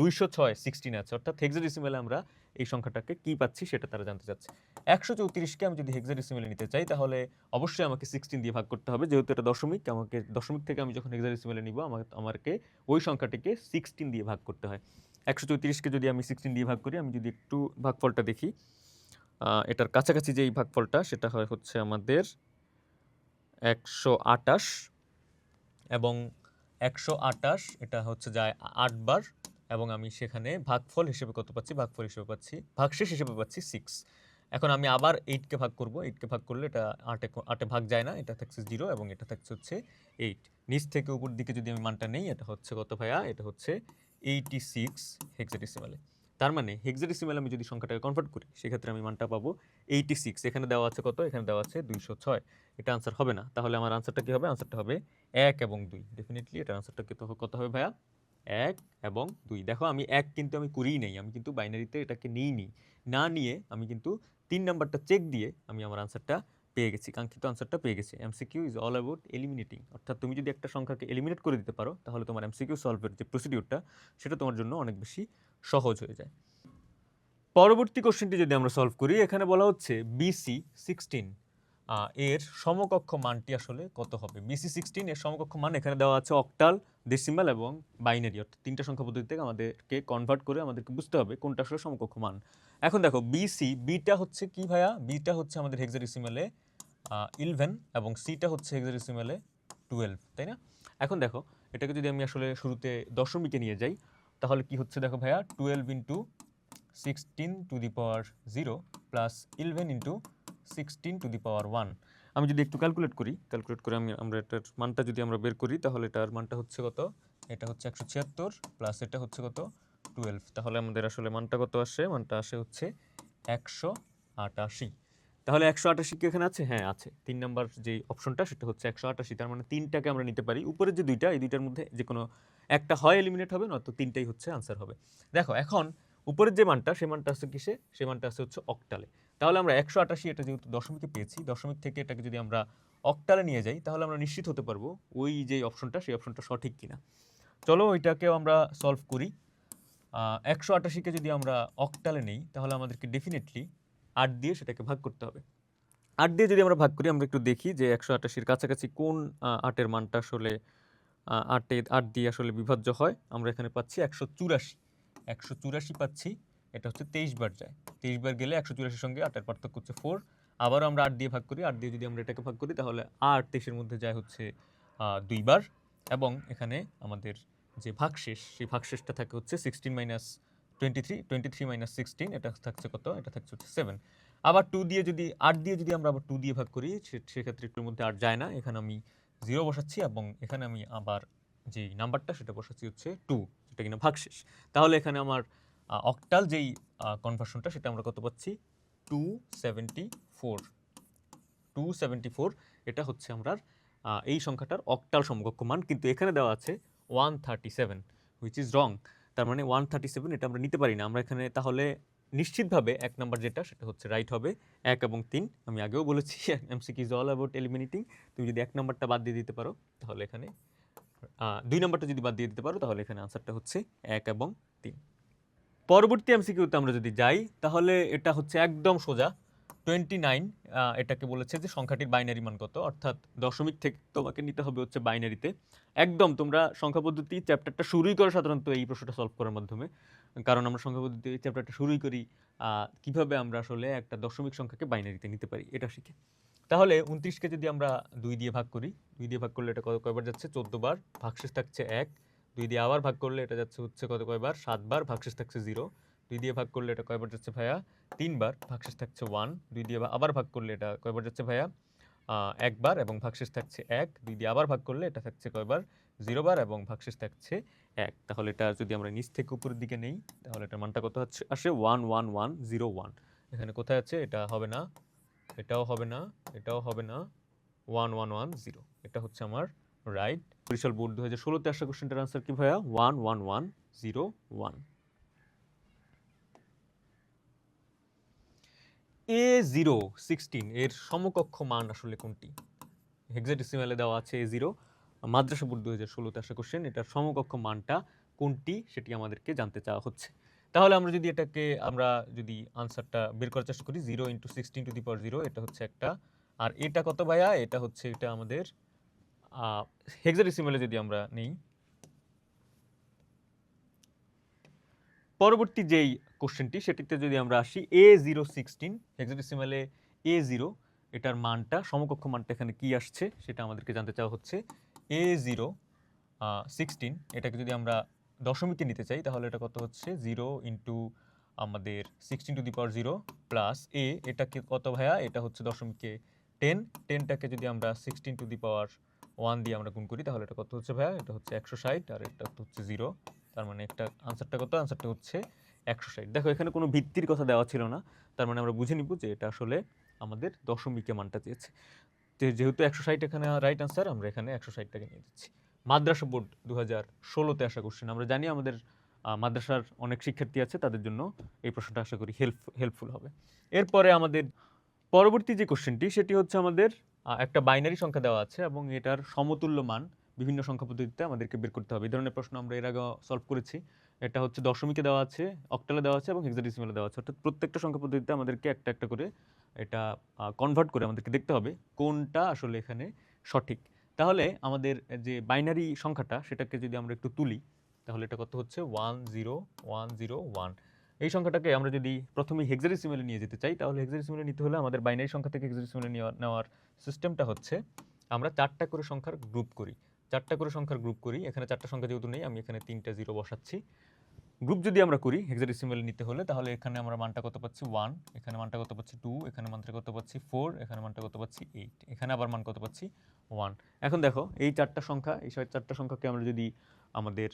206 16 আছে, অর্থাৎ হেক্সাডেসিমেলে আমরা এই সংখ্যাটাকে কি পাচ্ছি সেটা তারা জানতে চাচ্ছে। 134কে আমি যদি হেক্সাডেসিমেলে নিতে চাই তাহলে অবশ্যই আমাকে 16 দিয়ে ভাগ করতে হবে, যেহেতু এটা দশমিক। আমাকে দশমিক থেকে আমি যখন হেক্সাডেসিমেলে নিব আমাকে ওই সংখ্যাটিকে 16 দিয়ে ভাগ করতে হয়। 134কে যদি আমি 16 দিয়ে ভাগ করি, আমি যদি একটু ভাগফলটা দেখি, এটার কাছাকাছি যেই ভাগফলটা সেটা হচ্ছে আমাদের 128 এবং 128 এটা হচ্ছে যায় 8 বার এবং আমি সেখানে ভাগফল হিসেবে কত পাচ্ছি, ভাগশেষ হিসেবে পাচ্ছি 6। এখন আমি আবার 8কে ভাগ করব, 8কে ভাগ করলে এটা 8এ ভাগ যায় না, এটা থাকছে 0 এবং এটা থাকছে হচ্ছে 8। নিচ থেকে উপর দিকে যদি আমি মানটা নেই, এটা হচ্ছে কত ভাইয়া, এটা হচ্ছে 86 হেক্সাডেসিমালে। তার মানে হেক্সাডেসিমালে আমি যদি সংখ্যাটাকে কনভার্ট করি সেক্ষেত্রে আমি মানটা পাবো 86। এখানে দেওয়া আছে কত, এখানে দেওয়া আছে 206। এটা আনসার হবে না, তাহলে আমার আনসারটা কি হবে, আনসারটা হবে 1 এবং 2। ডেফিনেটলি এটা আনসারটা কত হবে ভাইয়া, 1 এবং 2। দেখো আমি 1 কিন্তু আমি করিই নাই, আমি কিন্তু বাইনারিতে এটাকে নিইনি, না নিয়ে আমি কিন্তু 3 নাম্বারটা চেক দিয়ে আমি আমার আনসারটা পেয়ে গেছি, কাঙ্ক্ষিত আনসারটা পেয়ে গেছি। MCQ is all about eliminating, অর্থাৎ তুমি যদি একটা সংখ্যাকে এলিমিনেট করে দিতে পারো তাহলে তোমার এমসিকিউ সলভের যে প্রসিডিউরটা সেটা তোমার জন্য অনেক বেশি সহজ হয়ে যায়। পরবর্তী কোশ্চেনটি যদি আমরা সলভ করি, এখানে বলা হচ্ছে BC16 এর সমকক্ষ মানটি আসলে কত হবে। BC16 এর সমকক্ষ মান এখানে দেওয়া আছে অক্টাল, ডেসিমাল এবং বাইনারি, অর্থাৎ তিনটা সংখ্যা পদ্ধতি থেকে আমাদেরকে কনভার্ট করে আমাদেরকে বুঝতে হবে কোনটা আসলে সমকক্ষ মান। এখন দেখো বিটা হচ্ছে কি ভাইয়া, বিটা হচ্ছে আমাদের হেক্সাডেসিমালে 11 এবং সিটা হচ্ছে হেক্সাডেসিমালে 12, তাই না? এখন দেখো এটাকে যদি আমি আসলে শুরুতে দশমিকে নিয়ে যাই তাহলে কি হচ্ছে, দেখো ভাইয়া 12 × 16⁻0 প্লাস 11 × 16⁻1। আমি যদি একটু ক্যালকুলেট করে আমরা এটার মানটা যদি আমরা বের করি তাহলে এটার মানটা হচ্ছে কত, এটা হচ্ছে 176 প্লাস এটা হচ্ছে কত 12। তাহলে আমাদের আসলে মানটা কত আসে, মানটা আসে হচ্ছে 188। তাহলে 188 কি এখানে আছে, হ্যাঁ আছে। 3 নাম্বার যে অপশনটা সেটা হচ্ছে 188। তার মানে 3টাকে আমরা নিতে পারি। উপরের যে দুইটা, এই দুইটার মধ্যে যে কোনো একটা হয় এলিমিনেট হবে, নয়তো 3টাই হচ্ছে আনসার হবে। দেখো এখন উপরের যে মানটা সে মানটা আছে কিসে, সে মানটা আছে হচ্ছে অক্টালে। তাহলে আমরা 188 এটা যেহেতু দশমিকে পেয়েছি, দশমিক থেকে এটাকে যদি আমরা অক্টালে নিয়ে যাই তাহলে আমরা নিশ্চিত হতে পারবো ওই যে অপশনটা সেই অপশনটা সঠিক কিনা। চলো ওইটাকেও আমরা সলভ করি। 188কে যদি আমরা অক্টালে নেই তাহলে আমাদেরকে ডেফিনেটলি 8 দিয়ে সেটাকে ভাগ করতে হবে। 8 দিয়ে যদি আমরা ভাগ করি, আমরা একটু দেখি যে 188-র কাছাকাছি কোন 8-এর মানটা আসলে 8 দিয়ে আসলে বিভাজ্য হয়। আমরা এখানে পাচ্ছি 184 পাচ্ছি, এটা হচ্ছে 23 বার যায়। 23 বার গেলে 184-র সঙ্গে 8-এর পার্থক্য হচ্ছে 4। আবারও আমরা 8 দিয়ে ভাগ করি, 8 দিয়ে যদি আমরা এটাকে ভাগ করি তাহলে 8 23-এর মধ্যে যায় হচ্ছে 2 বার এবং এখানে আমাদের যে ভাগশেষ, সেই ভাগশেষটা থাকে হচ্ছে 16 মাইনাস 23, 23 মাইনাস 16, এটা থাকছে কত? এটা থাকছে হচ্ছে 7। আবার 2 দিয়ে যদি 8 দিয়ে যদি আমরা আবার 2 দিয়ে ভাগ করি, সেক্ষেত্রে একটুর মধ্যে 8 যায় না। এখানে আমি 0 বসাচ্ছি এবং এখানে আমি আবার যেই নাম্বারটা সেটা বসাচ্ছি হচ্ছে 2, যেটা কিনা ভাগশেষ। তাহলে এখানে আমার অক্টাল যেই কনভার্সনটা সেটা আমরা কত পাচ্ছি? 274। 274 এটা হচ্ছে আমরা এই সংখ্যাটার অক্টাল সমকক্ষ মান, কিন্তু এখানে দেওয়া আছে 137, হুইচ ইজ রং। তার মানে 137 এটা আমরা নিতে পারি না। আমরা এখানে তাহলে নিশ্চিতভাবে 1 নাম্বার যেটা সেটা হচ্ছে রাইট হবে। 1 এবং 3 আমি আগেও বলেছি MCQ is all about eliminating. তুমি যদি 1 নাম্বারটা বাদ দিয়ে দিতে পারো তাহলে এখানে 2 নাম্বারটা যদি বাদ দিয়ে দিতে পারো তাহলে এখানে আনসারটা হচ্ছে 1 এবং 3। পরবর্তী এমসিকিউতে আমরা যদি যাই তাহলে এটা হচ্ছে একদম সোজা। 29 এটাকে বলেছে যে সংখ্যাটির বাইনারি মান কত, অর্থাৎ দশমিক থেকে তোমাকে নিতে হবে হচ্ছে বাইনারিতে। একদম তোমরা সংখ্যা পদ্ধতি চ্যাপ্টারটা শুরুই করো সাধারণত এই প্রশ্নটা সলভ করার মাধ্যমে, কারণ আমরা সংখ্যা পদ্ধতি চ্যাপ্টারটা শুরুই করি কিভাবে আমরা আসলে একটা দশমিক সংখ্যাকে বাইনারিতে নিতে পারি এটা শিখে। তাহলে 29কে যদি আমরা 2 দিয়ে ভাগ করি, 2 দিয়ে ভাগ করলে এটা কয়বার যাচ্ছে? 14 বার, ভাগশেষ থাকছে 1। 2 দিয়ে আবার ভাগ করলে এটা যাচ্ছে হচ্ছে কয়বার? 7 বার, ভাগশেষ থাকছে 0। 2 দিয়ে ভাগ করলে এটা কয়বার যাচ্ছে ভাইয়া? 3 বার, ভাগশেষ থাকছে 1। 2 দিয়ে আবার ভাগ করলে এটা কয়বার যাচ্ছে ভাইয়া? 1 বার এবং ভাগশেষ থাকছে 1। 2 দিয়ে আবার ভাগ করলে এটা থাকছে কয়বার? 0 বার এবং ভাগশেষ থাকছে 1। তাহলে এটা যদি আমরা নিচ থেকে উপরের দিকে নেই তাহলে এটার মানটা কত আসে? 11101। এখানে কোথায় আছে? এটা হবে না, এটাও হবে না, এটাও হবে না, 1110। এটা হচ্ছে আমার রাইট। বরিশাল বোর্ড 2016-তে আসা কোশ্চেনটার আনসার কি ভাইয়া? 11101। A016 এর সমকক্ষ মান আসলে কোনটি? হেক্সাডেসিমালে দেওয়া আছে A0। মাদ্রাসা বোর্ড 2016-তে আসা কোশ্চেন, এটার সমকক্ষ মানটা কোনটি সেটি আমাদেরকে জানতে চাওয়া হচ্ছে। তাহলে আমরা যদি এটাকে যদি আনসারটা বের করার চেষ্টা করি, 0 × 16 টু দি পাওয়ার 0 এটা হচ্ছে একটা। আর এটা কত ভাইয়া? এটা হচ্ছে এটা আমাদের হেক্সাডেসিমালে যদি আমরা নেই। পরবর্তী যেই কোশ্চেনটি সেটিতে যদি আমরা আসি, A016 হেক্সাডেসিমালে A0 এটার মানটা, সমকক্ষ মানটা এখানে কি আসছে সেটা আমাদেরকে জানতে চাওয়া হচ্ছে। A016 এটাকে যদি আমরা দশমিকে নিতে চাই তাহলে এটা কত হচ্ছে? 0 ইন্টু আমাদের 16 টু দি পাওয়ার 0 প্লাস এ, এটাকে কত ভাইয়া? এটা হচ্ছে দশমিকে 10। 10টাকে যদি আমরা 16 টু দি পাওয়ার 1 দিয়ে আমরা গুণ করি তাহলে এটা কত হচ্ছে ভাইয়া? এটা হচ্ছে 160 আর এটা হচ্ছে 0। তার মানে একটা আনসারটা কত? আনসারটা হচ্ছে 160। দেখো এখানে কোনো ভিত্তির কথা দেওয়া ছিল না, তার মানে আমরা বুঝে নিব যে এটা আসলে আমাদের দশমিকে মানটা চেয়েছে। যেহেতু 160 এখানে রাইট আনসার, আমরা এখানে 160টাকে নিয়ে দিচ্ছি। মাদ্রাসা বোর্ড 2016-তে আসা কোশ্চেন, আমরা জানি আমাদের মাদ্রাসার অনেক শিক্ষার্থী আছে, তাদের জন্য এই প্রশ্নটা আশা করি হেল্পফুল হবে। এরপরে আমাদের পরবর্তী যে কোশ্চেনটি সেটি হচ্ছে আমাদের একটা বাইনারি সংখ্যা দেওয়া আছে এবং এটার সমতুল্য মান বিভিন্ন সংখ্যা পদ্ধতিতে আমাদেরকে বের করতে হবে। এই ধরনের প্রশ্ন আমরা এর আগে সলভ করেছি। এটা হচ্ছে দশমিকে দেওয়া আছে, অক্টালে দেওয়া আছে এবং হেক্সাডেসিমালে দেওয়া আছে, অর্থাৎ প্রত্যেকটা সংখ্যা পদ্ধতিতে আমাদেরকে একটা একটা করে এটা কনভার্ট করে আমাদেরকে দেখতে হবে কোনটা আসলে এখানে সঠিক। তাহলে আমাদের যে বাইনারি সংখ্যাটা সেটাকে যদি আমরা একটু তুলি তাহলে এটা কত হচ্ছে? 10101। এই সংখ্যাটাকে আমরা যদি প্রথমে হেক্সাডেসিমালে নিয়ে যেতে চাই তাহলে হেক্সাডেসিমালে নিতে হলে আমাদের বাইনারি সংখ্যা থেকে হেক্সাডেসিমালে নেওয়ার সিস্টেমটা হচ্ছে আমরা 4টা করে সংখ্যার গ্রুপ করি। 4টা করে সংখ্যার গ্রুপ করি। এখানে 4টা সংখ্যা যেহেতু নেই আমি এখানে 3টা 0 বসাচ্ছি। গ্রুপ যদি আমরা করি হেক্সাডেসিমালে নিতে হলে তাহলে এখানে আমরা মানটা কত পাচ্ছি? 1, এখানে মানটা কত পাচ্ছি? 2, এখানে মানটা কত পাচ্ছি? 4, এখানে মানটা কত পাচ্ছি? 8, এখানে আবার মান কত পাচ্ছি? 1। এখন দেখো এই 4টা সংখ্যা, এই 4টা সংখ্যাকে আমরা যদি আমাদের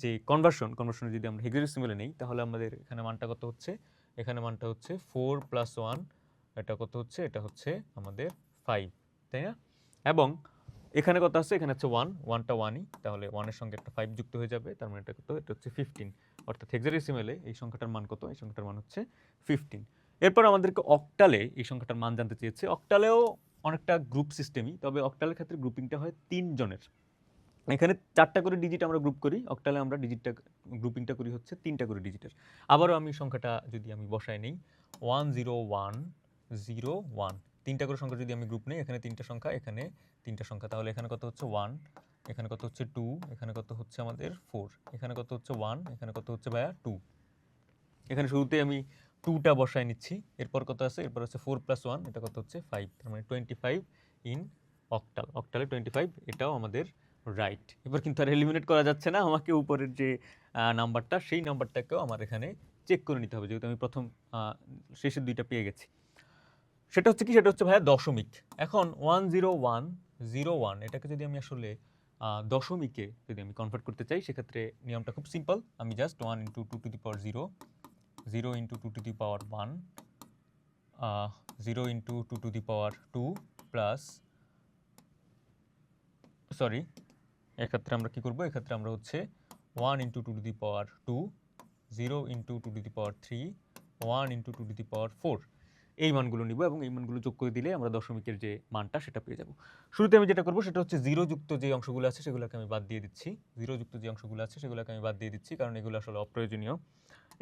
যে কনভার্সনে যদি আমরা হেক্সাডেসিমালে নেই তাহলে আমাদের এখানে মানটা কত হচ্ছে? এখানে মানটা হচ্ছে 4 + 1, এটা কত হচ্ছে? এটা হচ্ছে আমাদের 5, তাই না? এবং এখানে কত আছে? এখানে হচ্ছে 1, 1টা 1ই, তাহলে 1 এর সঙ্গে একটা 5 যুক্ত হয়ে যাবে, তার মানে এটা কত? এটা হচ্ছে 15। অর্থাৎ হেক্সাডেসিমালে এই সংখ্যাটার মান কত? এই সংখ্যাটার মান হচ্ছে 15। এরপর আমাদেরকে অক্টালে এই সংখ্যাটার মান জানতে চেয়েছে। অক্টালেও অনেকটা গ্রুপ সিস্টেমই, তবে অক্টালের ক্ষেত্রে গ্রুপিংটা হয় 3 জনের। এখানে 4টা করে ডিজিট আমরা গ্রুপ করি, অক্টালে আমরা গ্রুপিংটা করি হচ্ছে 3টা করে ডিজিটের। আবারও আমি সংখ্যাটা যদি আমি বসায় নেই 10101, 3টা করে সংখ্যা যদি আমি গ্রুপ নেই, এখানে 3টা সংখ্যা, এখানে 3টা সংখ্যা, তাহলে এখানে কত হচ্ছে? 1, এখানে কত হচ্ছে? 2, এখানে কত হচ্ছে আমাদের? 4, এখানে কত হচ্ছে? 1, এখানে কত হচ্ছে ভাইয়া? 2। এখানে শুরুতে আমি 2টা বসায় নিচ্ছি, এরপর কত আছে? এরপর হচ্ছে 4 + 1, এটা কত হচ্ছে? 5, তার মানে 25 ইন অক্টালে 25, এটাও আমাদের রাইট। এবার কিন্তু আর এলিমিনেট করা যাচ্ছে না। আমাকে উপরের যে নাম্বারটা, সেই নাম্বারটাকেও আমার এখানে চেক করে নিতে হবে। যেহেতু আমি প্রথম আ শেষের ২ টা পেয়ে গেছি। সেটা হচ্ছে কি? সেটা হচ্ছে ভাইয়া দশমিক। এখন 10101 এটাকে যদি আমি আসলে দশমিকে যদি আমি কনভার্ট করতে চাই, সেক্ষেত্রে নিয়মটা খুব সিম্পল। আমি just 1 × 2 to the power 0, 0 × 2 to the power 1, 0 × 2 to the power 2 plus, sorry, এক্ষেত্রে আমরা কি করব? এক্ষেত্রে আমরা হচ্ছে 1 × 2 to the power 2, 0 × 2 to the power 3, 1 × 2 to the power 4, এই মানগুলো নিব এবং এই মানগুলো যোগ করে দিলে আমরা দশমিকের যে মানটা সেটা পেয়ে যাব। শুরুতে আমি যেটা করব সেটা হচ্ছে 0 যুক্ত যে অংশগুলো আছে সেগুলোকে আমি বাদ দিয়ে দিচ্ছি। 0 যুক্ত যে অংশগুলো আছে সেগুলোকে আমি বাদ দিয়ে দিচ্ছি, কারণ এগুলো আসলে অপ্রয়োজনীয়।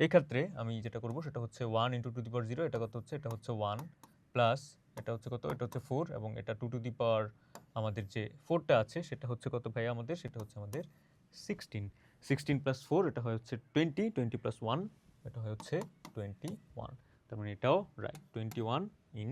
এই ক্ষেত্রে আমি যেটা করব সেটা হচ্ছে 1 × 2 টু দি পাওয়ার 0, এটা কত হচ্ছে? এটা হচ্ছে 1 প্লাস, এটা হচ্ছে কত? এটা হচ্ছে 4, এবং এটা 2 টু দি পাওয়ার আমাদের যে 4 টা আছে সেটা হচ্ছে কত ভাইয়া আমাদের? সেটা হচ্ছে আমাদের 16। 16 প্লাস 4 এটা হয় হচ্ছে 20, 20 প্লাস 1 এটা হয় হচ্ছে 21। তার মানে এটাও রাইট, 21 ইন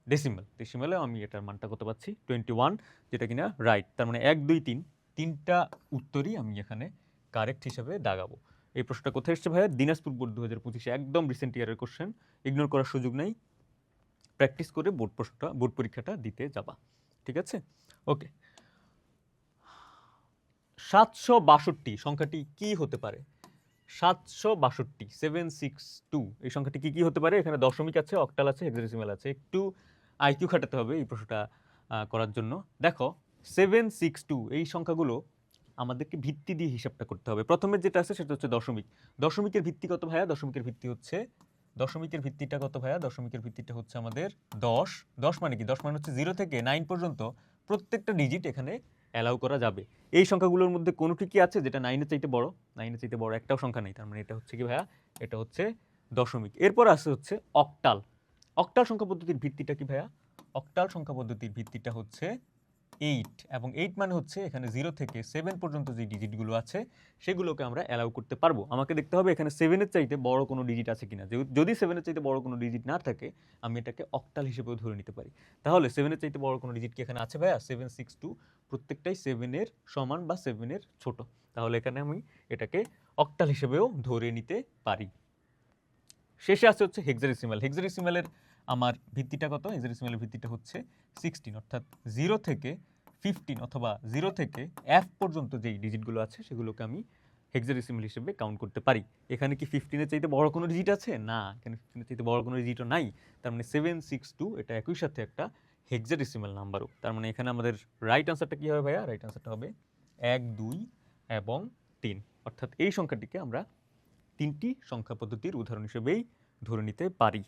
ডেসিমাল। ডেসিমালে আমি এটার মানটা কত পাচ্ছি? 21, যেটা কিনা রাইট। তার মানে 1, 2, 3, 3টা উত্তরই আমি এখানে কারেক্ট হিসাবে দাগাবো। এই প্রশ্নটা কোথায় এসছে ভাইয়া? দিনাজপুর বোর্ড 2025, একদম রিসেন্ট ইয়ারের কোশ্চেন। ইগনোর করার সুযোগ নেই। প্র্যাকটিস করে বোর্ড পরীক্ষাটা দিতে যাবা। ঠিক আছে? ওকে। 762 সংখ্যাটি কি হতে পারে? 762, 762, এই সংখ্যাটি কি হতে পারে? এখানে দশমিক আছে, অক্টাল আছে, হেক্সাডেসিমাল আছে। একটু আইকিউ খাটাতে হবে এই প্রশ্নটা করার জন্য। দেখো, 762 এই সংখ্যাগুলো আমাদেরকে ভিত্তি দিয়ে হিসাবটা করতে হবে। প্রথমে যেটা আছে সেটা হচ্ছে দশমিক। দশমিকের ভিত্তি কত ভাইয়া? দশমিকের ভিত্তি হচ্ছে, দশমিকের ভিত্তিটা কত ভাইয়া? দশমিকের ভিত্তিটা হচ্ছে আমাদের 10। 10 মানে কি? 10 মানে হচ্ছে 0 থেকে 9 পর্যন্ত প্রত্যেকটা ডিজিট এখানে অ্যালাউ করা যাবে। এই সংখ্যাগুলোর মধ্যে কোনোটি কি আছে যেটা 9 এর চাইতে বড়? 9 এর চাইতে বড় একটাও সংখ্যা নেই। তার মানে এটা হচ্ছে কি ভাইয়া? এটা হচ্ছে দশমিক। এরপর আছে হচ্ছে অক্টাল। অক্টাল সংখ্যা পদ্ধতির ভিত্তিটা কি ভাইয়া? অক্টাল সংখ্যা পদ্ধতির ভিত্তিটা হচ্ছে 8, এবং 8 মানে হচ্ছে এখানে 0 থেকে 7 পর্যন্ত যে ডিজিটগুলো আছে সেগুলোকে আমরা অ্যালাউ করতে পারবো। আমাকে দেখতে হবে এখানে 7 এর চাইতে বড় কোনো ডিজিট আছে কিনা। যদি 7 এর চাইতে বড় কোনো ডিজিট না থাকে, আমি এটাকে অক্টাল হিসেবেও ধরে নিতে পারি। তাহলে 7 এর চাইতে বড় কোনো ডিজিট কি এখানে আছে ভাইয়া? 762 প্রত্যেকটাই 7 এর সমান বা 7 এর ছোট। তাহলে এখানে আমি এটাকে অক্টাল হিসেবেও ধরে নিতে পারি। শেষে আছে হচ্ছে হেক্সাডেসিমাল। হেক্সাডেসিমালের আমার ভিত্তিটা কত? হেক্সাডেসিমালের ভিত্তিটা হচ্ছে 16, অর্থাৎ 0 থেকে 15 অথবা 0 থেকে F পর্যন্ত যেই ডিজিটগুলো আছে সেগুলোকে আমি হেক্সাডেসিমাল হিসেবে কাউন্ট করতে পারি। এখানে কি 15 এর চাইতে বড় কোনো ডিজিট আছে? না, এখানে 15 এর চাইতে বড় কোনো ডিজিটও নাই। তার মানে 762 এটা একই সাথে একটা হেক্সাডেসিমাল নাম্বারও। তার মানে এখানে আমাদের রাইট আনসারটা কি হবে ভাইয়া? রাইট আনসারটা হবে 1, 2 এবং 3। অর্থাৎ এই সংখ্যাটিকে আমরা 3টি সংখ্যা পদ্ধতির উদাহরণ হিসেবেই ধরে নিতে পারি।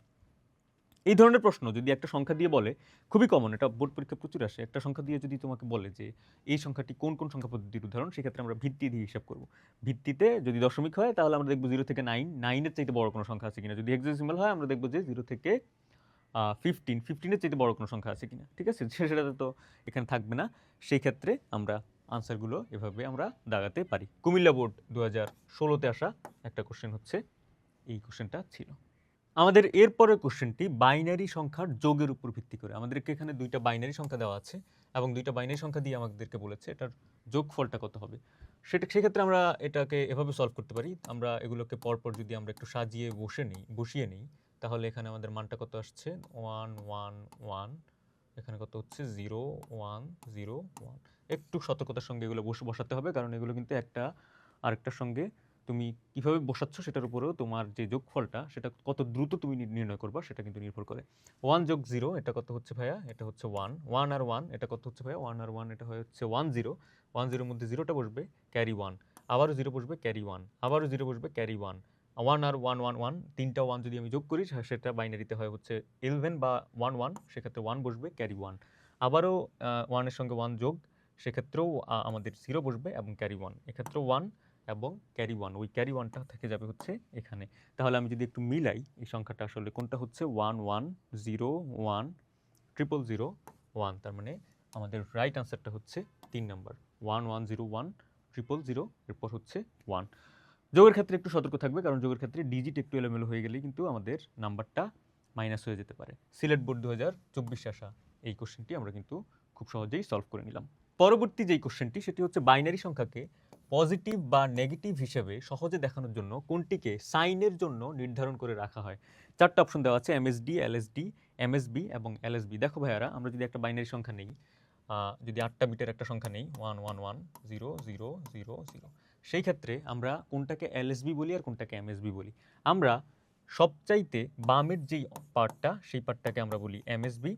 এই ধরনের প্রশ্ন যদি একটা সংখ্যা দিয়ে বলে, খুবই কমন, এটা বোর্ড পরীক্ষায় প্রচুর আসে। একটা সংখ্যা দিয়ে যদি তোমাকে বলে যে এই সংখ্যাটি কোন কোন সংখ্যা পদ্ধতির উদাহরণ, সেক্ষেত্রে আমরা ভিত্তি দিয়ে হিসাব করব। ভিত্তিতে যদি দশমিক হয় তাহলে আমরা দেখব 0 থেকে 9, 9 এর চাইতে বড় কোনো সংখ্যা আছে কিনা। যদি হেক্সাডেসিমাল হয় আমরা দেখব যে 0 থেকে 15, 15 এর চাইতে বড় কোনো সংখ্যা আছে কিনা। ঠিক আছে? সেটা তো এখানে থাকবে না। সেই ক্ষেত্রে আমরা আনসারগুলো এভাবে আমরা দাগাতে পারি। কুমিল্লা বোর্ড 2016-তে আসা একটা কোশ্চেন হচ্ছে এই কোশ্চেনটা ছিল। আমাদের এরপরের কোশ্চেনটি বাইনারি সংখ্যার যোগের উপর ভিত্তি করে। আমাদেরকে এখানে 2টা বাইনারি সংখ্যা দেওয়া আছে এবং 2টা বাইনারি সংখ্যা দিয়ে আমাদেরকে বলেছে এটার যোগফলটা কত হবে। সেক্ষেত্রে আমরা এটাকে এভাবে সলভ করতে পারি। আমরা এগুলোকে পরপর যদি আমরা একটু সাজিয়ে বসিয়ে নিই, তাহলে এখানে আমাদের মানটা কত আসছে? 1, 1, 1, এখানে কত হচ্ছে? 0, 1, 0, 1। একটু সতর্কতার সঙ্গে এগুলো বসাতে হবে, কারণ এগুলো কিন্তু একটা আরেকটার সঙ্গে তুমি কিভাবে বসাচ্ছ সেটার উপরেও তোমার যে যোগফলটা সেটা কত দ্রুত তুমি নির্ণয় করবা সেটা কিন্তু নির্ভর করে। 1 যোগ 0 এটা কত হচ্ছে ভাইয়া? এটা হচ্ছে 1। 1 আর 1 এটা কত হচ্ছে ভাইয়া? 1 আর 1 এটা হচ্ছে 1, 0। 1, 0 এর মধ্যে 0টা বসবে, ক্যারি 1। আবারও 0 বসবে, ক্যারি 1। আবারও 0 বসবে, ক্যারি 1। 1 আর 1, 1, 1, 3টা 1 যদি আমি যোগ করি সেটা বাইনারিতে হয় হচ্ছে 11 বা 1, 1, সেক্ষেত্রে 1 বসবে, ক্যারি 1। আবারও 1 এর সঙ্গে 1 যোগ, সেক্ষেত্রেও আমাদের 0 বসবে এবং ক্যারি 1। এক্ষেত্রেও 1 এবং ক্যারি 1, ওই ক্যারি 1টা থেকে যাবে হচ্ছে এখানে। তাহলে আমি যদি একটু মিলাই এই সংখ্যাটা আসলে কোনটা হচ্ছে 1, 1, 0, 1, 0, 0, 1, তার মানে আমাদের রাইট আনসারটা হচ্ছে 3 নাম্বার, 1, 1, 0, 1, 0, 0, এরপর হচ্ছে 1। যোগের ক্ষেত্রে একটু সতর্ক থাকবে, কারণ যোগের ক্ষেত্রে ডিজিট একটু এলোমেলো হয়ে গেলেই কিন্তু আমাদের নাম্বারটা মাইনাস হয়ে যেতে পারে। সিলেট বোর্ড 2024 আসা এই কোশ্চেনটি আমরা কিন্তু খুব সহজেই সলভ করে নিলাম। পরবর্তী যেই কোশ্চেনটি সেটি হচ্ছে বাইনারি সংখ্যাকে পজিটিভ বা নেগেটিভ হিসেবে সহজে দেখানোর জন্য কোনটিকে সাইনের জন্য নির্ধারণ করে রাখা হয়। চারটা অপশন দেওয়া আছে, এমএসডি, এলএসডি, এমএসবি এবং এলএসবি। দেখো ভাইয়ারা, আমরা যদি একটা বাইনারি সংখ্যা নেই, যদি 8টা বিটের একটা সংখ্যা নেই 1 1 1 0 0 0 0, সেই ক্ষেত্রে আমরা কোনটাকে এলএসবি বলি আর কোনটাকে এমএসবি বলি। আমরা সবচাইতে বামের যেই পার্টটা সেই পার্টটাকে আমরা বলি এমএসবি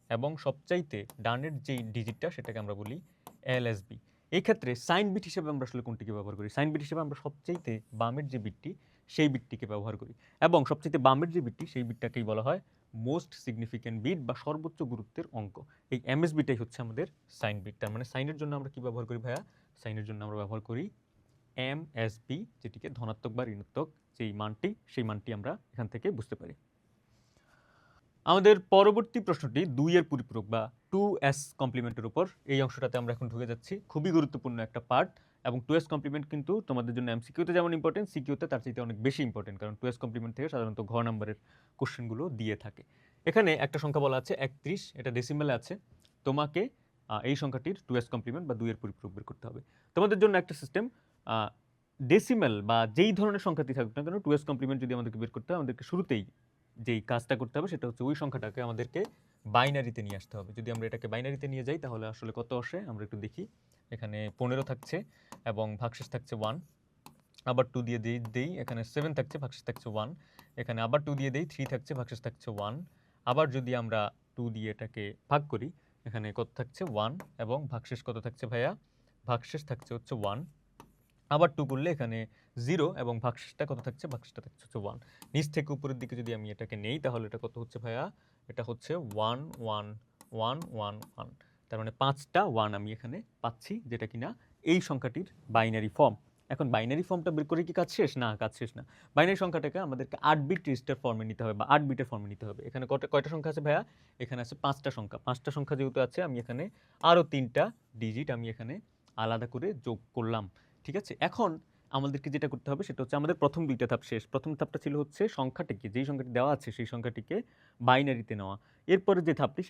এবং সবচাইতে ডানের যেই ডিজিটটা সেটাকে আমরা বলি এলএসবি। এই ক্ষেত্রে সাইন বিট হিসেবে আমরা আসলে কোনটিকে ব্যবহার করি? সাইন বিট হিসেবে আমরা সবচাইতে বামের যে বিটটি সেই বিটটিকে ব্যবহার করি এবং সবচাইতে বামের যে বিটটি সেই বিটটাকেই বলা হয় মোস্ট সিগনিফিক্যান্ট বিট বা সর্বোচ্চ গুরুত্বের অঙ্ক। এই এমএসবিটাই হচ্ছে আমাদের সাইন বিট। তার মানে সাইনের জন্য আমরা কি ব্যবহার করি ভাইয়া? সাইনের জন্য আমরা ব্যবহার করি এমএসবি, যেটিকে ধনাত্মক বা ঋণাত্মক যেই মানটি সেই মানটি আমরা এখান থেকে বুঝতে পারি। আমাদের পরবর্তী প্রশ্নটি 2 এর পরিপূরক বা 2s কমপ্লিমেন্টের উপর। এই অংশটাতে আমরা এখন ঢুকে যাচ্ছি। খুবই গুরুত্বপূর্ণ একটা পার্ট এবং 2s কমপ্লিমেন্ট কিন্তু তোমাদের জন্য এমসিকিউতে যেমন ইম্পর্টেন্ট, সিকিউতে তার চাইতে অনেক বেশি ইম্পর্টেন্ট, কারণ 2s কমপ্লিমেন্ট থেকে সাধারণত ঘ নাম্বারের কোশ্চেনগুলো দিয়ে থাকে। এখানে একটা সংখ্যা বলা আছে 31, এটা ডেসিমেলে আছে। তোমাকে এই সংখ্যাটির 2s কমপ্লিমেন্ট বা 2 এর পরিপূরক বের করতে হবে। তোমাদের জন্য একটা সিস্টেম, ডেসিমেল বা যেই ধরনের সংখ্যাটি থাকুক না কেন 2s কমপ্লিমেন্ট যদি আমাদেরকে বের করতে হয়, আমাদেরকে শুরুতেই যেই কাজটা করতে হবে সেটা হচ্ছে ওই সংখ্যাটাকে আমাদেরকে বাইনারিতে নিয়ে আসতে হবে। যদি আমরা এটাকে বাইনারিতে নিয়ে যাই তাহলে আসলে কত আসে আমরা একটু দেখি। এখানে 15 থাকছে এবং ভাগশেষ থাকছে 1, আবার 2 দিয়ে দেই এখানে 7 থাকছে, ভাগশেষ থাকছে 1, এখানে আবার 2 দিয়ে দেই 3 থাকছে, ভাগশেষ থাকছে 1, আবার যদি আমরা 2 দিয়ে এটাকে ভাগ করি এখানে কত থাকছে 1 এবং ভাগশেষ কত থাকছে ভাইয়া? ভাগশেষ থাকছে হচ্ছে 1, আবার 2 করলে এখানে 0 এবং ভাগশেষটা কত থাকছে? ভাগশেষটা থাকছে হচ্ছে 1। নিচ থেকে উপরের দিকে যদি আমি এটাকে নেই তাহলে এটা কত হচ্ছে ভাইয়া? এটা হচ্ছে 1 1 1 1 1। তার মানে 5টা 1 আমি এখানে পাচ্ছি, যেটা কিনা এই সংখ্যাটির বাইনারি ফর্ম। এখন বাইনারি ফর্মটা বের করে কি কাজ শেষ? না, কাজ শেষ না। বাইনারি সংখ্যাটাকে আমাদেরকে 8 বিট রেজিস্টার ফর্মে নিতে হবে বা 8 বিটের ফর্মে নিতে হবে। এখানে কয়টা সংখ্যা আছে ভাইয়া? এখানে আছে 5টা সংখ্যা। 5টা সংখ্যা যেহেতু আছে আমি এখানে আরও 3টা ডিজিট আমি এখানে আলাদা করে যোগ করলাম। ঠিক আছে, এখন আমাদেরকে যেটা করতে হবে সেটা হচ্ছে আমাদের প্রথম 2টা ধাপ শেষ। প্রথম ধাপটা ছিল হচ্ছে সংখ্যাটিকে, যেই সংখ্যাটি দেওয়া আছে সেই সংখ্যাটিকে বাইনারিতে নেওয়া। এরপরে যে ধাপটি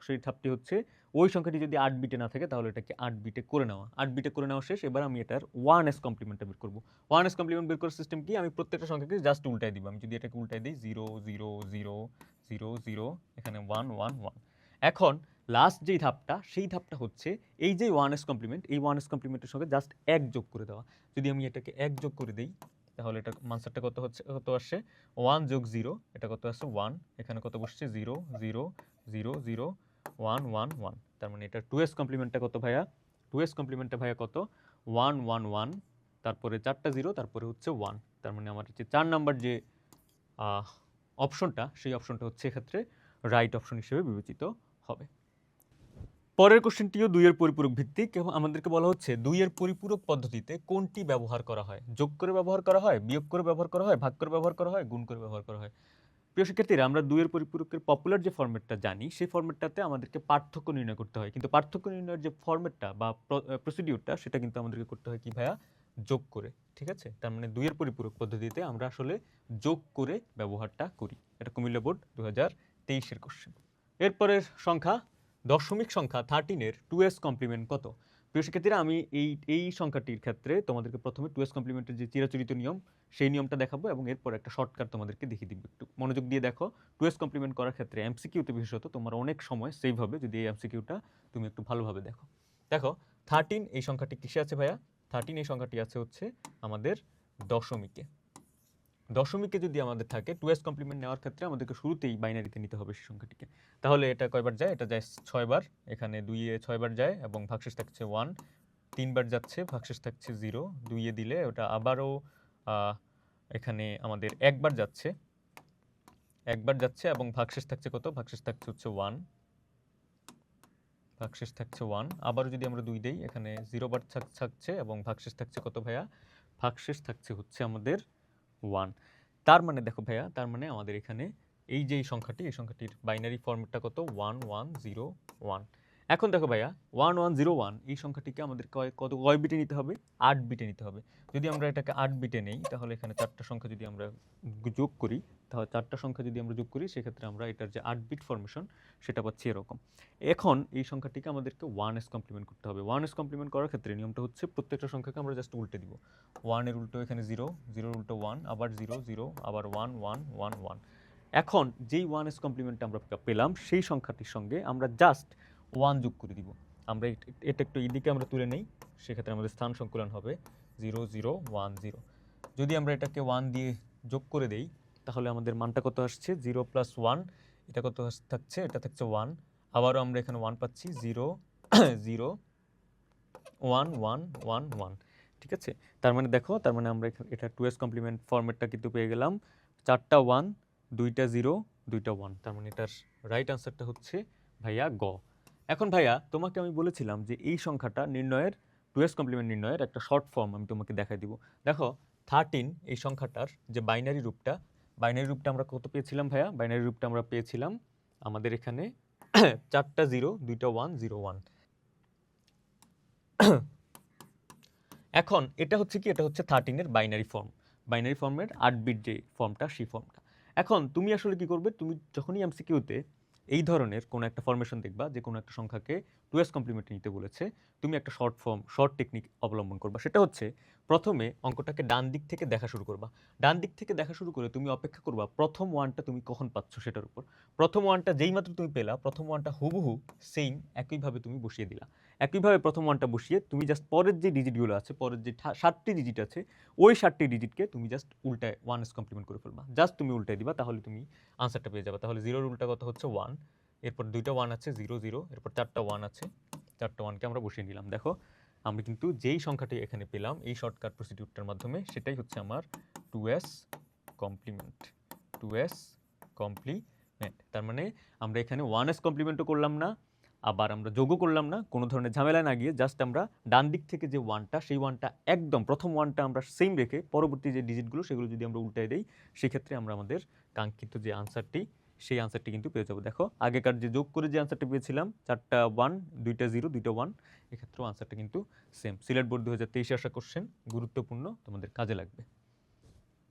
সেই ধাপটি হচ্ছে ওই সংখ্যাটি যদি 8 বিটে না থাকে তাহলে এটাকে 8 বিটে করে নেওয়া। 8 বিটে করে নেওয়া শেষ, এবার আমি এটার 1s কমপ্লিমেন্টটা বের করব। 1s কমপ্লিমেন্ট বের করার সিস্টেম কি? আমি প্রত্যেকটা সংখ্যাকে জাস্ট উল্টায় দিব। আমি যদি এটাকে উল্টায় দিই 0 0 0 0 0, এখানে 1 1 1। এখন লাস্ট যেই ধাপটা সেই ধাপটা হচ্ছে এই যে 1s কমপ্লিমেন্ট, এই 1s কমপ্লিমেন্টের সঙ্গে জাস্ট 1 যোগ করে দেওয়া। যদি আমি এটাকে 1 যোগ করে দেই তাহলে এটা আনসারটা কত হচ্ছে, কত আসছে? 1 যোগ 0, এটা কত আসছে? 1, এখানে কত বসছে? 0 0 0 0 1 1 1। তার মানে এটা 2s কমপ্লিমেন্টটা কত ভাইয়া? 2s কমপ্লিমেন্টটা ভাইয়া কত? 1 1 1, তারপরে 4টা 0, তারপরে হচ্ছে 1। তার মানে আমার যে 4 নাম্বার যে অপশনটা সেই অপশনটা হচ্ছে এক্ষেত্রে রাইট অপশন হিসেবে বিবেচিত হবে। পরের কোশ্চেনটিও 2 এর পরিপূরক ভিত্তিক এবং আমাদেরকে বলা হচ্ছে 2 এর পরিপূরক পদ্ধতিতে কোনটি ব্যবহার করা হয়? যোগ করে ব্যবহার করা হয়, বিয়োগ করে ব্যবহার করা হয়, ভাগ করে ব্যবহার করা হয়, গুণ করে ব্যবহার করা হয়। প্রিয় শিক্ষার্থীরা, আমরা 2 এর পরিপূরকের পপুলার যে ফরম্যাটটা জানি সেই ফরম্যাটটাতে আমাদেরকে পার্থক্য নির্ণয় করতে হয়, কিন্তু পার্থক্য নির্ণয়ের যে ফরম্যাটটা বা প্রসিডিউরটা সেটা কিন্তু আমাদেরকে করতে হয় কি ভাইয়া? যোগ করে। ঠিক আছে, তার মানে 2 এর পরিপূরক পদ্ধতিতে আমরা আসলে যোগ করে ব্যবহারটা করি। এটা কুমিল্লা বোর্ড 2023 এর কোশ্চেন। এরপরের সংখ্যা দশমিক সংখ্যা 13 এর 2s কমপ্লিমেন্ট কত? প্রিয় শিক্ষার্থীরা, আমি এই সংখ্যাটির ক্ষেত্রে তোমাদেরকে প্রথমে 2s কমপ্লিমেন্টের যে চিরাচরিত নিয়ম সেই নিয়মটা দেখাবো এবং এরপর একটা শর্টকাট তোমাদেরকে দেখিয়ে দিব। একটু মনোযোগ দিয়ে দেখো। 2s কমপ্লিমেন্ট করার ক্ষেত্রে এমসিকিউতে বিশেষত তোমার অনেক সময় সেভ হবে যদি এই এমসিকিউটা তুমি একটু ভালোভাবে দেখো। দেখো 13 এই সংখ্যাটি কিসে আছে ভাইয়া? 13 এই সংখ্যাটি আছে হচ্ছে আমাদের দশমিকে। দশমিকে যদি আমাদের থাকে 2s কমপ্লিমেন্ট নেওয়ার ক্ষেত্রে আমাদেরকে শুরুতেই বাইনারিতে নিতে হবে সেই সংখ্যাটিকে। তাহলে এটা কয়বার যায়? এটা যায় 6 বার, এখানে 2 এ 6 বার যায় এবং ভাগশেষ থাকছে 1, 3 বার যাচ্ছে, ভাগশেষ থাকছে 0, 2 এ দিলে ওটা আবারও এখানে আমাদের একবার যাচ্ছে, একবার যাচ্ছে এবং ভাগশেষ থাকছে কত? ভাগশেষ থাকছে হচ্ছে 1, ভাগশেষ থাকছে 1। আবারও যদি আমরা 2 দেই এখানে 0 বার থাকছে এবং ভাগশেষ থাকছে কত ভাইয়া? ভাগশেষ থাকছে হচ্ছে আমাদের 1। তার মানে দেখো ভাইয়া, তার মানে আমাদের এখানে এই যে সংখ্যাটি, এই সংখ্যাটির বাইনারি ফরম্যাটটা কত? 1 1 0 1। এখন দেখো ভাইয়া 1101 এই সংখ্যাটিকে আমাদের কয় বিটে নিতে হবে? 8 বিটে নিতে হবে। যদি আমরা এটাকে 8 বিটে নেই তাহলে এখানে 4টা সংখ্যা যদি আমরা যোগ করি, তাহলে 4টা সংখ্যা যদি আমরা যোগ করি সেক্ষেত্রে আমরা এটার যে 8 বিট ফরমেশন সেটা পাচ্ছি এরকম। এখন এই সংখ্যাটিকে আমাদেরকে 1s কমপ্লিমেন্ট করতে হবে। 1s কমপ্লিমেন্ট করার ক্ষেত্রে নিয়মটা হচ্ছে প্রত্যেকটা সংখ্যাকে আমরা জাস্ট উল্টে দিব। 1 এর উল্টো এখানে 0, 0 এর উল্টো 1, আবার 0, 0, আবার 1, 1, 1, 1। এখন যেই 1s কমপ্লিমেন্টটা আমরা পেলাম সেই সংখ্যাটির সঙ্গে আমরা জাস্ট 1 যোগ করে দিব। আমরা এটা একটু এদিকে আমরা তুলে নেই, সেক্ষেত্রে আমাদের স্থান সংকুলন হবে 0, 0, 1, 0। যদি আমরা এটাকে 1 দিয়ে যোগ করে দেই তাহলে আমাদের মানটা কত আসছে? 0 প্লাস 1, এটা কত থাকছে? এটা থাকছে 1। আবারও আমরা এখানে 1 পাচ্ছি, 0, 0, 1, 1, 1, 1। ঠিক আছে, তার মানে দেখো, তার মানে আমরা এটা 2s কমপ্লিমেন্ট ফরম্যাটটা কিন্তু পেয়ে গেলাম। 4টা 1, 2টা 0, 2টা 1। তার মানে এটার রাইট আনসারটা হচ্ছে ভাইয়া গ। এখন ভাইয়া তোমাকে আমি বলেছিলাম যে এই সংখ্যাটা নির্ণয়ের 2s কমপ্লিমেন্ট নির্ণয়ের একটা শর্ট ফর্ম আমি তোমাকে দেখাই দিব। দেখো 13 এই সংখ্যাটার যে বাইনারি রূপটা আমরা কত পেয়েছিলাম ভাইয়া? বাইনারি রূপটা আমরা পেয়েছিলাম আমাদের এখানে 4টা 0, 2টা 1, 0, 1। এখন এটা হচ্ছে কি? এটা হচ্ছে 13 এর বাইনারি ফর্ম। বাইনারি ফর্মের 8 বিট যে ফর্মটা, সেই ফর্মটা। এখন তুমি আসলে কি করবে? তুমি যখনই এমসিকিউতে এই ধরনের কোনো একটা ফরমেশন দেখবা যে কোনো একটা সংখ্যাকে 2s কমপ্লিমেন্টে নিতে বলেছে, তুমি একটা শর্ট টেকনিক অবলম্বন করবা। সেটা হচ্ছে প্রথমে অঙ্কটাকে ডান দিক থেকে দেখা শুরু করবা। ডান দিক থেকে দেখা শুরু করে তুমি অপেক্ষা করবা প্রথম ওয়ানটা তুমি কখন পাচ্ছ সেটার উপর। প্রথম ওয়ানটা যেই মাত্র তুমি পেলা, প্রথম ওয়ানটা হুবহু সেম একইভাবে তুমি বসিয়ে দিলা। একইভাবে প্রথম ওয়ানটা বসিয়ে তুমি জাস্ট পরের যে ডিজিটগুলো আছে, পরের যে 7টি ডিজিট আছে, ওই 7টি ডিজিটকে তুমি জাস্ট উল্টায় 1s কমপ্লিমেন্ট করে ফেলবা। জাস্ট তুমি উল্টায় দিবা, তাহলে তুমি আনসারটা পেয়ে যাবে। তাহলে 0 এর উল্টা কত হচ্ছে? 1। এরপর 2টা 1 আছে, 0, 0। এরপর 4টা 1 আছে, 4টা 1কে আমরা বসিয়ে নিলাম। দেখো আমরা কিন্তু যেই সংখ্যাটি এখানে পেলাম এই শর্টকাট প্রসিডিউরটার মাধ্যমে, সেটাই হচ্ছে আমার 2s কমপ্লিমেন্ট। 2s complement. তার মানে আমরা এখানে 1s কমপ্লিমেন্টও করলাম না, আবার আমরা যোগও করলাম না, কোনো ধরনের ঝামেলায় না গিয়ে জাস্ট আমরা ডান দিক থেকে যে ওয়ানটা, সেই ওয়ানটা একদম প্রথম ওয়ানটা আমরা সেম রেখে পরবর্তী যে ডিজিটগুলো সেগুলো যদি আমরা উল্টায় দেই, সেক্ষেত্রে আমরা আমাদের কাঙ্ক্ষিত যে আনসারটি, সেই আনসারটি কিন্তু পেয়ে যাবো। দেখো আগেকার যে যোগ করে যে আনসারটি পেয়েছিলাম 4টা 1, 2টা 0, 2টা 1, এক্ষেত্রেও আনসারটা কিন্তু সেম। সিলেট বোর্ড 2023 আসা কোশ্চেন, গুরুত্বপূর্ণ, তোমাদের কাজে লাগবে।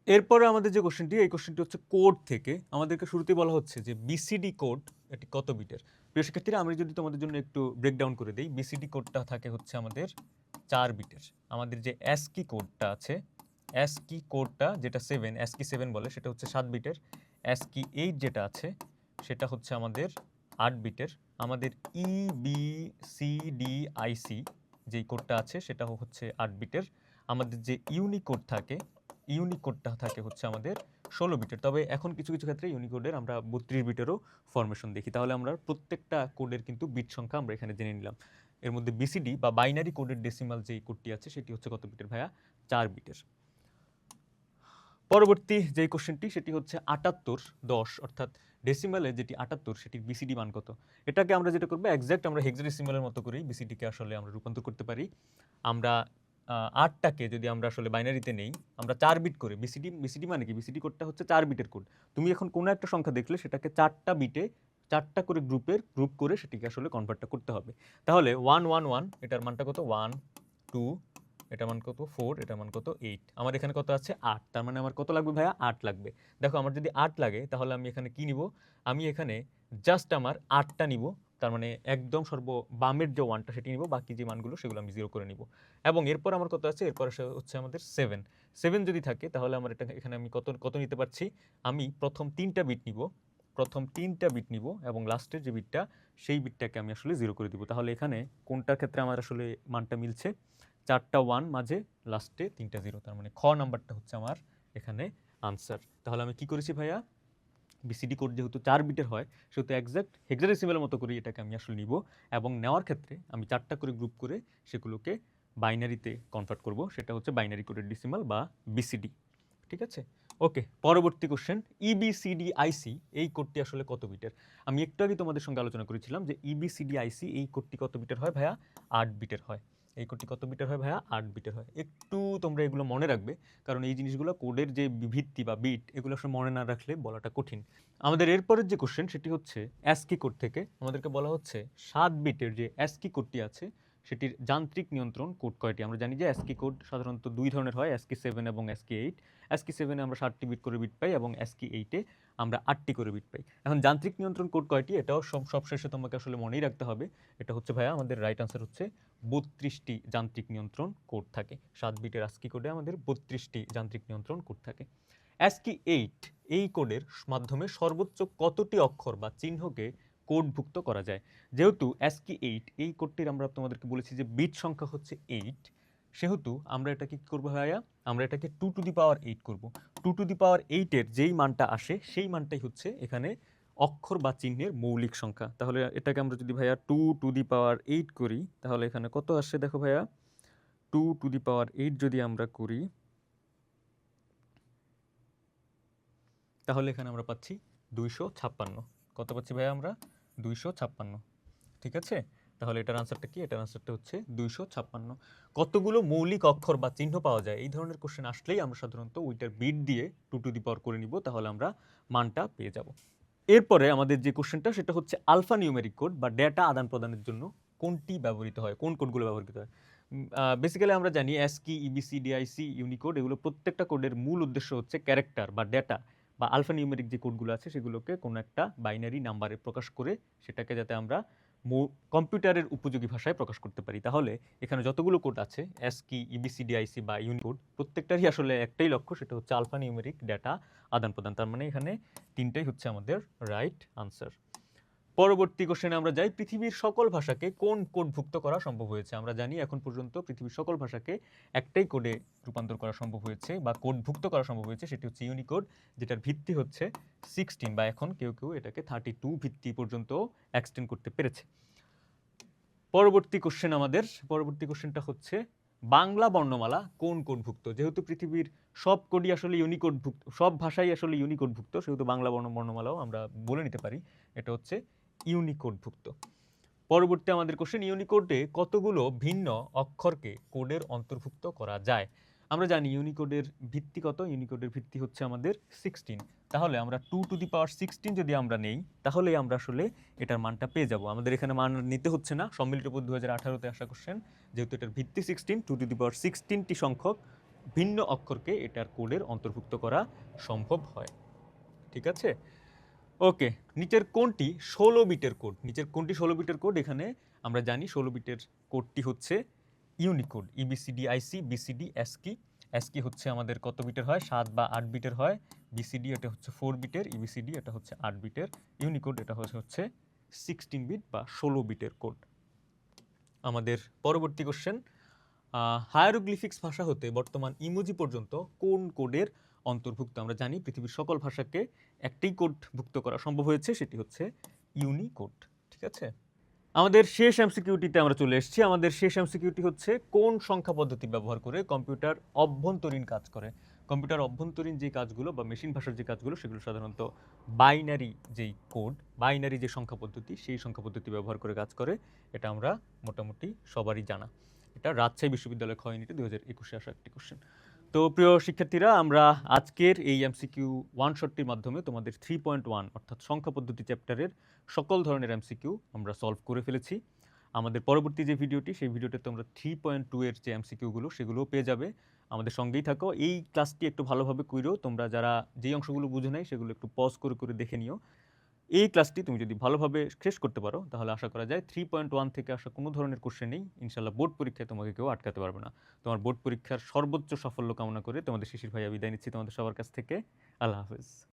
এরপরে আমাদের যে কোশ্চেনটি, এই কোশ্চেনটি হচ্ছে কোড থেকে। আমাদেরকে শুরুতেই বলা হচ্ছে যে বিসিডি কোড এটি কত বিটের। প্রিয় শিক্ষার্থীরা, আমি যদি তোমাদের জন্য একটু ব্রেকডাউন করে দিই, বিসিডি কোডটা থাকে হচ্ছে আমাদের 4 বিটের। আমাদের যে অ্যাসকি কোডটা আছে, অ্যাসকি কোডটা যেটা 7, অ্যাসকি 7 বলে, সেটা হচ্ছে 7 বিটের। অ্যাসকি 8 যেটা আছে সেটা হচ্ছে আমাদের 8 বিটের। আমাদের EBCDIC যেই কোডটা আছে সেটা হচ্ছে 8 বিটের। আমাদের যে ইউনিকোড থাকে, ইউনিকোডটা থাকে হচ্ছে আমাদের 16 বিটের। তবে এখন কিছু কিছু ক্ষেত্রে ইউনিকোডের আমরা 32 বিটেরও ফরমেশন দেখি। তাহলে আমরা প্রত্যেকটা কোডের কিন্তু বিট সংখ্যা আমরা এখানে জেনে নিলাম। এর মধ্যে বিসিডি বা বাইনারি কোডের ডেসিমাল যেই কোডটি আছে সেটি হচ্ছে কত বিটের ভাইয়া? 4 বিটের। পরবর্তী যেই কোশ্চেনটি সেটি হচ্ছে 7810, অর্থাৎ ডেসিমালে যেটি 78 সেটির বিসিডি মান কত? এটাকে আমরা যেটা করবো, এক্সাক্ট আমরা হেক্সাডেসিমালের মতো করেই বিসিডিকে আসলে আমরা রূপান্তর করতে পারি। আমরা 8টাকে যদি আমরা আসলে বাইনারিতে নেই, আমরা 4 বিট করে, বিসিডি মানে কি? বিসিডি কোডটা হচ্ছে 4 বিটের কোড। তুমি এখন কোনো একটা সংখ্যা দেখলে সেটাকে 4টা বিটে 4টা করে গ্রুপ করে সেটিকে আসলে কনভার্টটা করতে হবে। তাহলে 111 এটার মানটা কত? 1, 2, এটার মান কত? 4, এটার মান কত? 8। আমার এখানে কত আছে? 8। তার মানে আমার কত লাগবে ভাইয়া? 8 লাগবে। দেখো আমার যদি 8 লাগে তাহলে আমি এখানে কি নিব? আমি এখানে জাস্ট আমার 8টা নিব। তার মানে একদম বামের যে 1টা সেটি নিব, বাকি যে মানগুলো সেগুলো আমি 0 করে নিব। এবং এরপর আমার কত আছে? এরপর হচ্ছে আমাদের 7। 7 যদি থাকে তাহলে আমার এখানে আমি কত নিতে পারছি? আমি প্রথম 3টা বিট নিব, প্রথম 3টা বিট নিব এবং লাস্টের যে বিটটা, সেই বিটটাকে আমি আসলে 0 করে দিব। তাহলে এখানে কোনটার ক্ষেত্রে আমার আসলে মানটা মিলছে? 4টা 1 মাঝে লাস্টে 3টা 0। তার মানে খ নাম্বারটা হচ্ছে আমার এখানে আনসার। তাহলে আমি কি করেছি ভাইয়া? বিসিডি কোড যেহেতু 4 বিটের হয়, সেহেতু এক্সাক্ট হেক্সাডেসিমালের মতো করে এটাকে আমি আসলে নিব এবং নেওয়ার ক্ষেত্রে আমি 4টা করে গ্রুপ করে সেগুলোকে বাইনারিতে কনভার্ট করব। সেটা হচ্ছে বাইনারি কোডের ডেসিমাল বা বিসিডি। ঠিক আছে? ওকে, পরবর্তী কোশ্চেন, ইবিসিডিআইসি এই কোডটি আসলে কত বিটের? আমি একটু আগে তোমাদের সঙ্গে আলোচনা করেছিলাম যে ইবিসিডিআইসি এই কোডটি কত বিটের হয় ভাইয়া? 8 বিটের হয়। এই কোডটি কত বিটের হয় ভাইয়া? 8 বিটের হয়। একটু তোমরা এগুলো মনে রাখবে, কারণ এই জিনিসগুলো কোডের যে ভিত্তি বা বিট এগুলো আসলে মনে না রাখলে বলাটা কঠিন। আমাদের এরপরের যে কোশ্চেন সেটি হচ্ছে অ্যাস্কি কোড থেকে আমাদেরকে বলা হচ্ছে 7 বিটের যে অ্যাস্কি কোডটি আছে সেটির যান্ত্রিক নিয়ন্ত্রণ কোড কয়টি? আমরা জানি যে অ্যাস্কি কোড সাধারণত 2 ধরনের হয়, অ্যাস্কি 7 এবং অ্যাস্কি 8। অ্যাস্কি 7 এ আমরা 7টি বিট করে বিট পাই এবং অ্যাস্কি 8 এ আমরা 8টি করে বিট পাই। এখন যান্ত্রিক নিয়ন্ত্রণ কোড কয়টি? এটাও সবশেষে তোমাকে আসলে মনেই রাখতে হবে। এটা হচ্ছে ভাইয়া আমাদের রাইট আনসার হচ্ছে 32টি যান্ত্রিক নিয়ন্ত্রণ কোড থাকে। 7 বিটের ASCII কোডে আমাদের 32টি যান্ত্রিক নিয়ন্ত্রণ কোড থাকে। ASCII 8 এই কোডের মাধ্যমে সর্বোচ্চ কতটি অক্ষর বা চিহ্নকে কোডভুক্ত করা যায়? যেহেতু ASCII 8 এই কোডটির আমরা তোমাদেরকে বলেছি যে বিট সংখ্যা হচ্ছে 8, সেহেতু আমরা এটাকে কি করবো ভাইয়া? আমরা এটাকে 2 টু দি পাওয়ার 8 করব। 2 টু দি পাওয়ার 8 এর যেই মানটা আসে সেই মানটাই হচ্ছে এখানে অক্ষর বা চিহ্নের মৌলিক সংখ্যা। তাহলে এটাকে আমরা যদি ভাইয়া 2 টু দি পাওয়ার 8 করি তাহলে এখানে কত আসছে দেখো ভাইয়া? 2 টু দি পাওয়ার 8 যদি আমরা করি তাহলে এখানে আমরা পাচ্ছি 256। কত পাচ্ছি ভাইয়া আমরা? 256। ঠিক আছে? তাহলে এটার আনসারটা কি? এটার আনসারটা হচ্ছে 256। কতগুলো মৌলিক অক্ষর বা চিহ্ন পাওয়া যায়? এই ধরনের কোশ্চেন আসলেই আমরা সাধারণত ওইটার বিট দিয়ে 2 টু দি পাওয়ার করে নিব, তাহলে আমরা মানটা পেয়ে যাব। এরপরে আমাদের যে কোশ্চেনটা সেটা হচ্ছে আলফা নিউমেরিক কোড বা ডেটা আদান প্রদানের জন্য কোনটি ব্যবহৃত হয়? কোন কোডগুলো ব্যবহৃত হয়? বেসিক্যালি আমরা জানি ASCII, EBC, DIC, ইউনিকোড এগুলো প্রত্যেকটা কোডের মূল উদ্দেশ্য হচ্ছে ক্যারেক্টার বা ডেটা বা আলফা নিউমেরিক যে কোডগুলো আছে সেগুলোকে কোনো একটা বাইনারি নাম্বারে প্রকাশ করে সেটাকে যাতে আমরা কম্পিউটারের উপযোগী ভাষায় প্রকাশ করতে পারি। তাহলে এখানে যতগুলো কোড আছে ASCII, EBC, DIC বা ইউনিকোড প্রত্যেকটারই আসলে একটাই লক্ষ্য, সেটা হচ্ছে আলফা নিউমেরিক ডেটা আদান প্রদান। তার মানে এখানে তিনটাই হচ্ছে আমাদের রাইট আনসার। পরবর্তী কোশ্চেনে আমরা যাই, পৃথিবীর সকল ভাষাকে কোন কোডভুক্ত করা সম্ভব হয়েছে? আমরা জানি এখন পর্যন্ত পৃথিবীর সকল ভাষাকে একটাই কোডে রূপান্তর করা সম্ভব হয়েছে বা কোডভুক্ত করা সম্ভব হয়েছে, সেটি হচ্ছে ইউনিকোড, যেটার ভিত্তি হচ্ছে 16 বা এখন কেউ কেউ এটাকে 32 ভিত্তি পর্যন্ত এক্সটেন্ড করতে পেরেছে। পরবর্তী কোশ্চেনটা হচ্ছে বাংলা বর্ণমালা কোন কোডভুক্ত? যেহেতু পৃথিবীর সব কোডই আসলে ইউনিকোডভুক্ত, সব ভাষাই আসলে ইউনিকোডভুক্ত, সেহেতু বাংলা বর্ণমালাও আমরা বলে নিতে পারি এটা হচ্ছে ইউনিকোডভুক্ত। পরবর্তী আমাদের কোশ্চেন, ইউনিকোডে কতগুলো ভিন্ন অক্ষরকে কোডের অন্তর্ভুক্ত করা যায়? আমরা জানি ইউনিকোডের ভিত্তি কত? ইউনিকোডের ভিত্তি হচ্ছে আমাদের 16। তাহলে আমরা 2 টু দি পাওয়ার 16 যদি আমরা নেই তাহলে আমরা আসলে এটার মানটা পেয়ে যাব। আমাদের এখানে মান নিতে হচ্ছে না, সম্মিলিত বোধ 2018-তে আসা কোশ্চেন, যেহেতু এটার ভিত্তি 16, 2 টু দি পাওয়ার 16টি সংখ্যক ভিন্ন অক্ষরকে এটার কোডের অন্তর্ভুক্ত করা সম্ভব হয়। ঠিক আছে? ওকে, নিচের কোনটি 16 বিটের কোড? নিচের কোনটি 16 বিটের কোড? এখানে আমরা জানি 16 বিটের কোডটি হচ্ছে Unicode, EBCDIC, BCD, ASCII। ASCII হচ্ছে আমাদের কত বিটের হয়? 7 বা 8 বিটের হয়। BCD এটা হচ্ছে 4 বিটের, EBCD এটা হচ্ছে 8 বিটের, ইউনিকোড এটা হচ্ছে 16 বিট বা 16 বিটের কোড। আমাদের পরবর্তী কোশ্চেন, হায়ারোগ্লিফিক্স ভাষা হতে বর্তমান ইমোজি পর্যন্ত কোন কোডের অন্তর্ভুক্ত? আমরা জানি পৃথিবীর সকল ভাষাকে একটাই কোডভুক্ত করা সম্ভব হয়েছে, সেটি হচ্ছে ইউনিকোড। ঠিক আছে? আমাদের শেষ এমসিকিউটিতে আমরা চলে এসেছি। আমাদের শেষ এমসিকিউটি হচ্ছে কোন সংখ্যা পদ্ধতি ব্যবহার করে কম্পিউটার অভ্যন্তরীণ কাজ করে? কম্পিউটার অভ্যন্তরীণ যে কাজগুলো বা মেশিন ভাষার যে কাজগুলো সেগুলো সাধারণত বাইনারি যেই কোড, বাইনারি যে সংখ্যা পদ্ধতি সেই সংখ্যা পদ্ধতি ব্যবহার করে কাজ করে। এটা আমরা মোটামুটি সবারই জানা। এটা রাজশাহী বিশ্ববিদ্যালয় খ ইউনিটে 2021-এ আসা একটি কোশ্চেন। তো প্রিয় শিক্ষার্থীরা, আমরা আজকের এই এমসিকিউ ওয়ান শটটির মাধ্যমে তোমাদের 3.1 অর্থাৎ সংখ্যা পদ্ধতি চ্যাপ্টারের সকল ধরনের এমসিকিউ আমরা সলভ করে ফেলেছি। আমাদের পরবর্তী যে ভিডিওটি সেই ভিডিওতে তোমরা 3.2 এর যে এমসিকিউগুলো সেগুলোও পেয়ে যাবে। আমাদের সঙ্গেই থাকো। এই ক্লাসটি একটু ভালোভাবে কইরো, তোমরা যারা যেই অংশগুলো বুঝে নাই সেগুলো একটু পজ করে করে দেখে নিও। এই ক্লাসটি তুমি যদি ভালোভাবে শেষ করতে পারো তাহলে আশা করা যায় 3.1 থেকে আসা কোনো ধরনের কোশ্চেনেই ইনশাল্লাহ বোর্ড পরীক্ষায় তোমাকে কেউ আটকাতে পারবে না। তোমার বোর্ড পরীক্ষার সর্বোচ্চ সাফল্য কামনা করে তোমাদের শিশির ভাইয়া বিদায় নিচ্ছি তোমাদের সবার কাছ থেকে। আল্লাহ হাফেজ।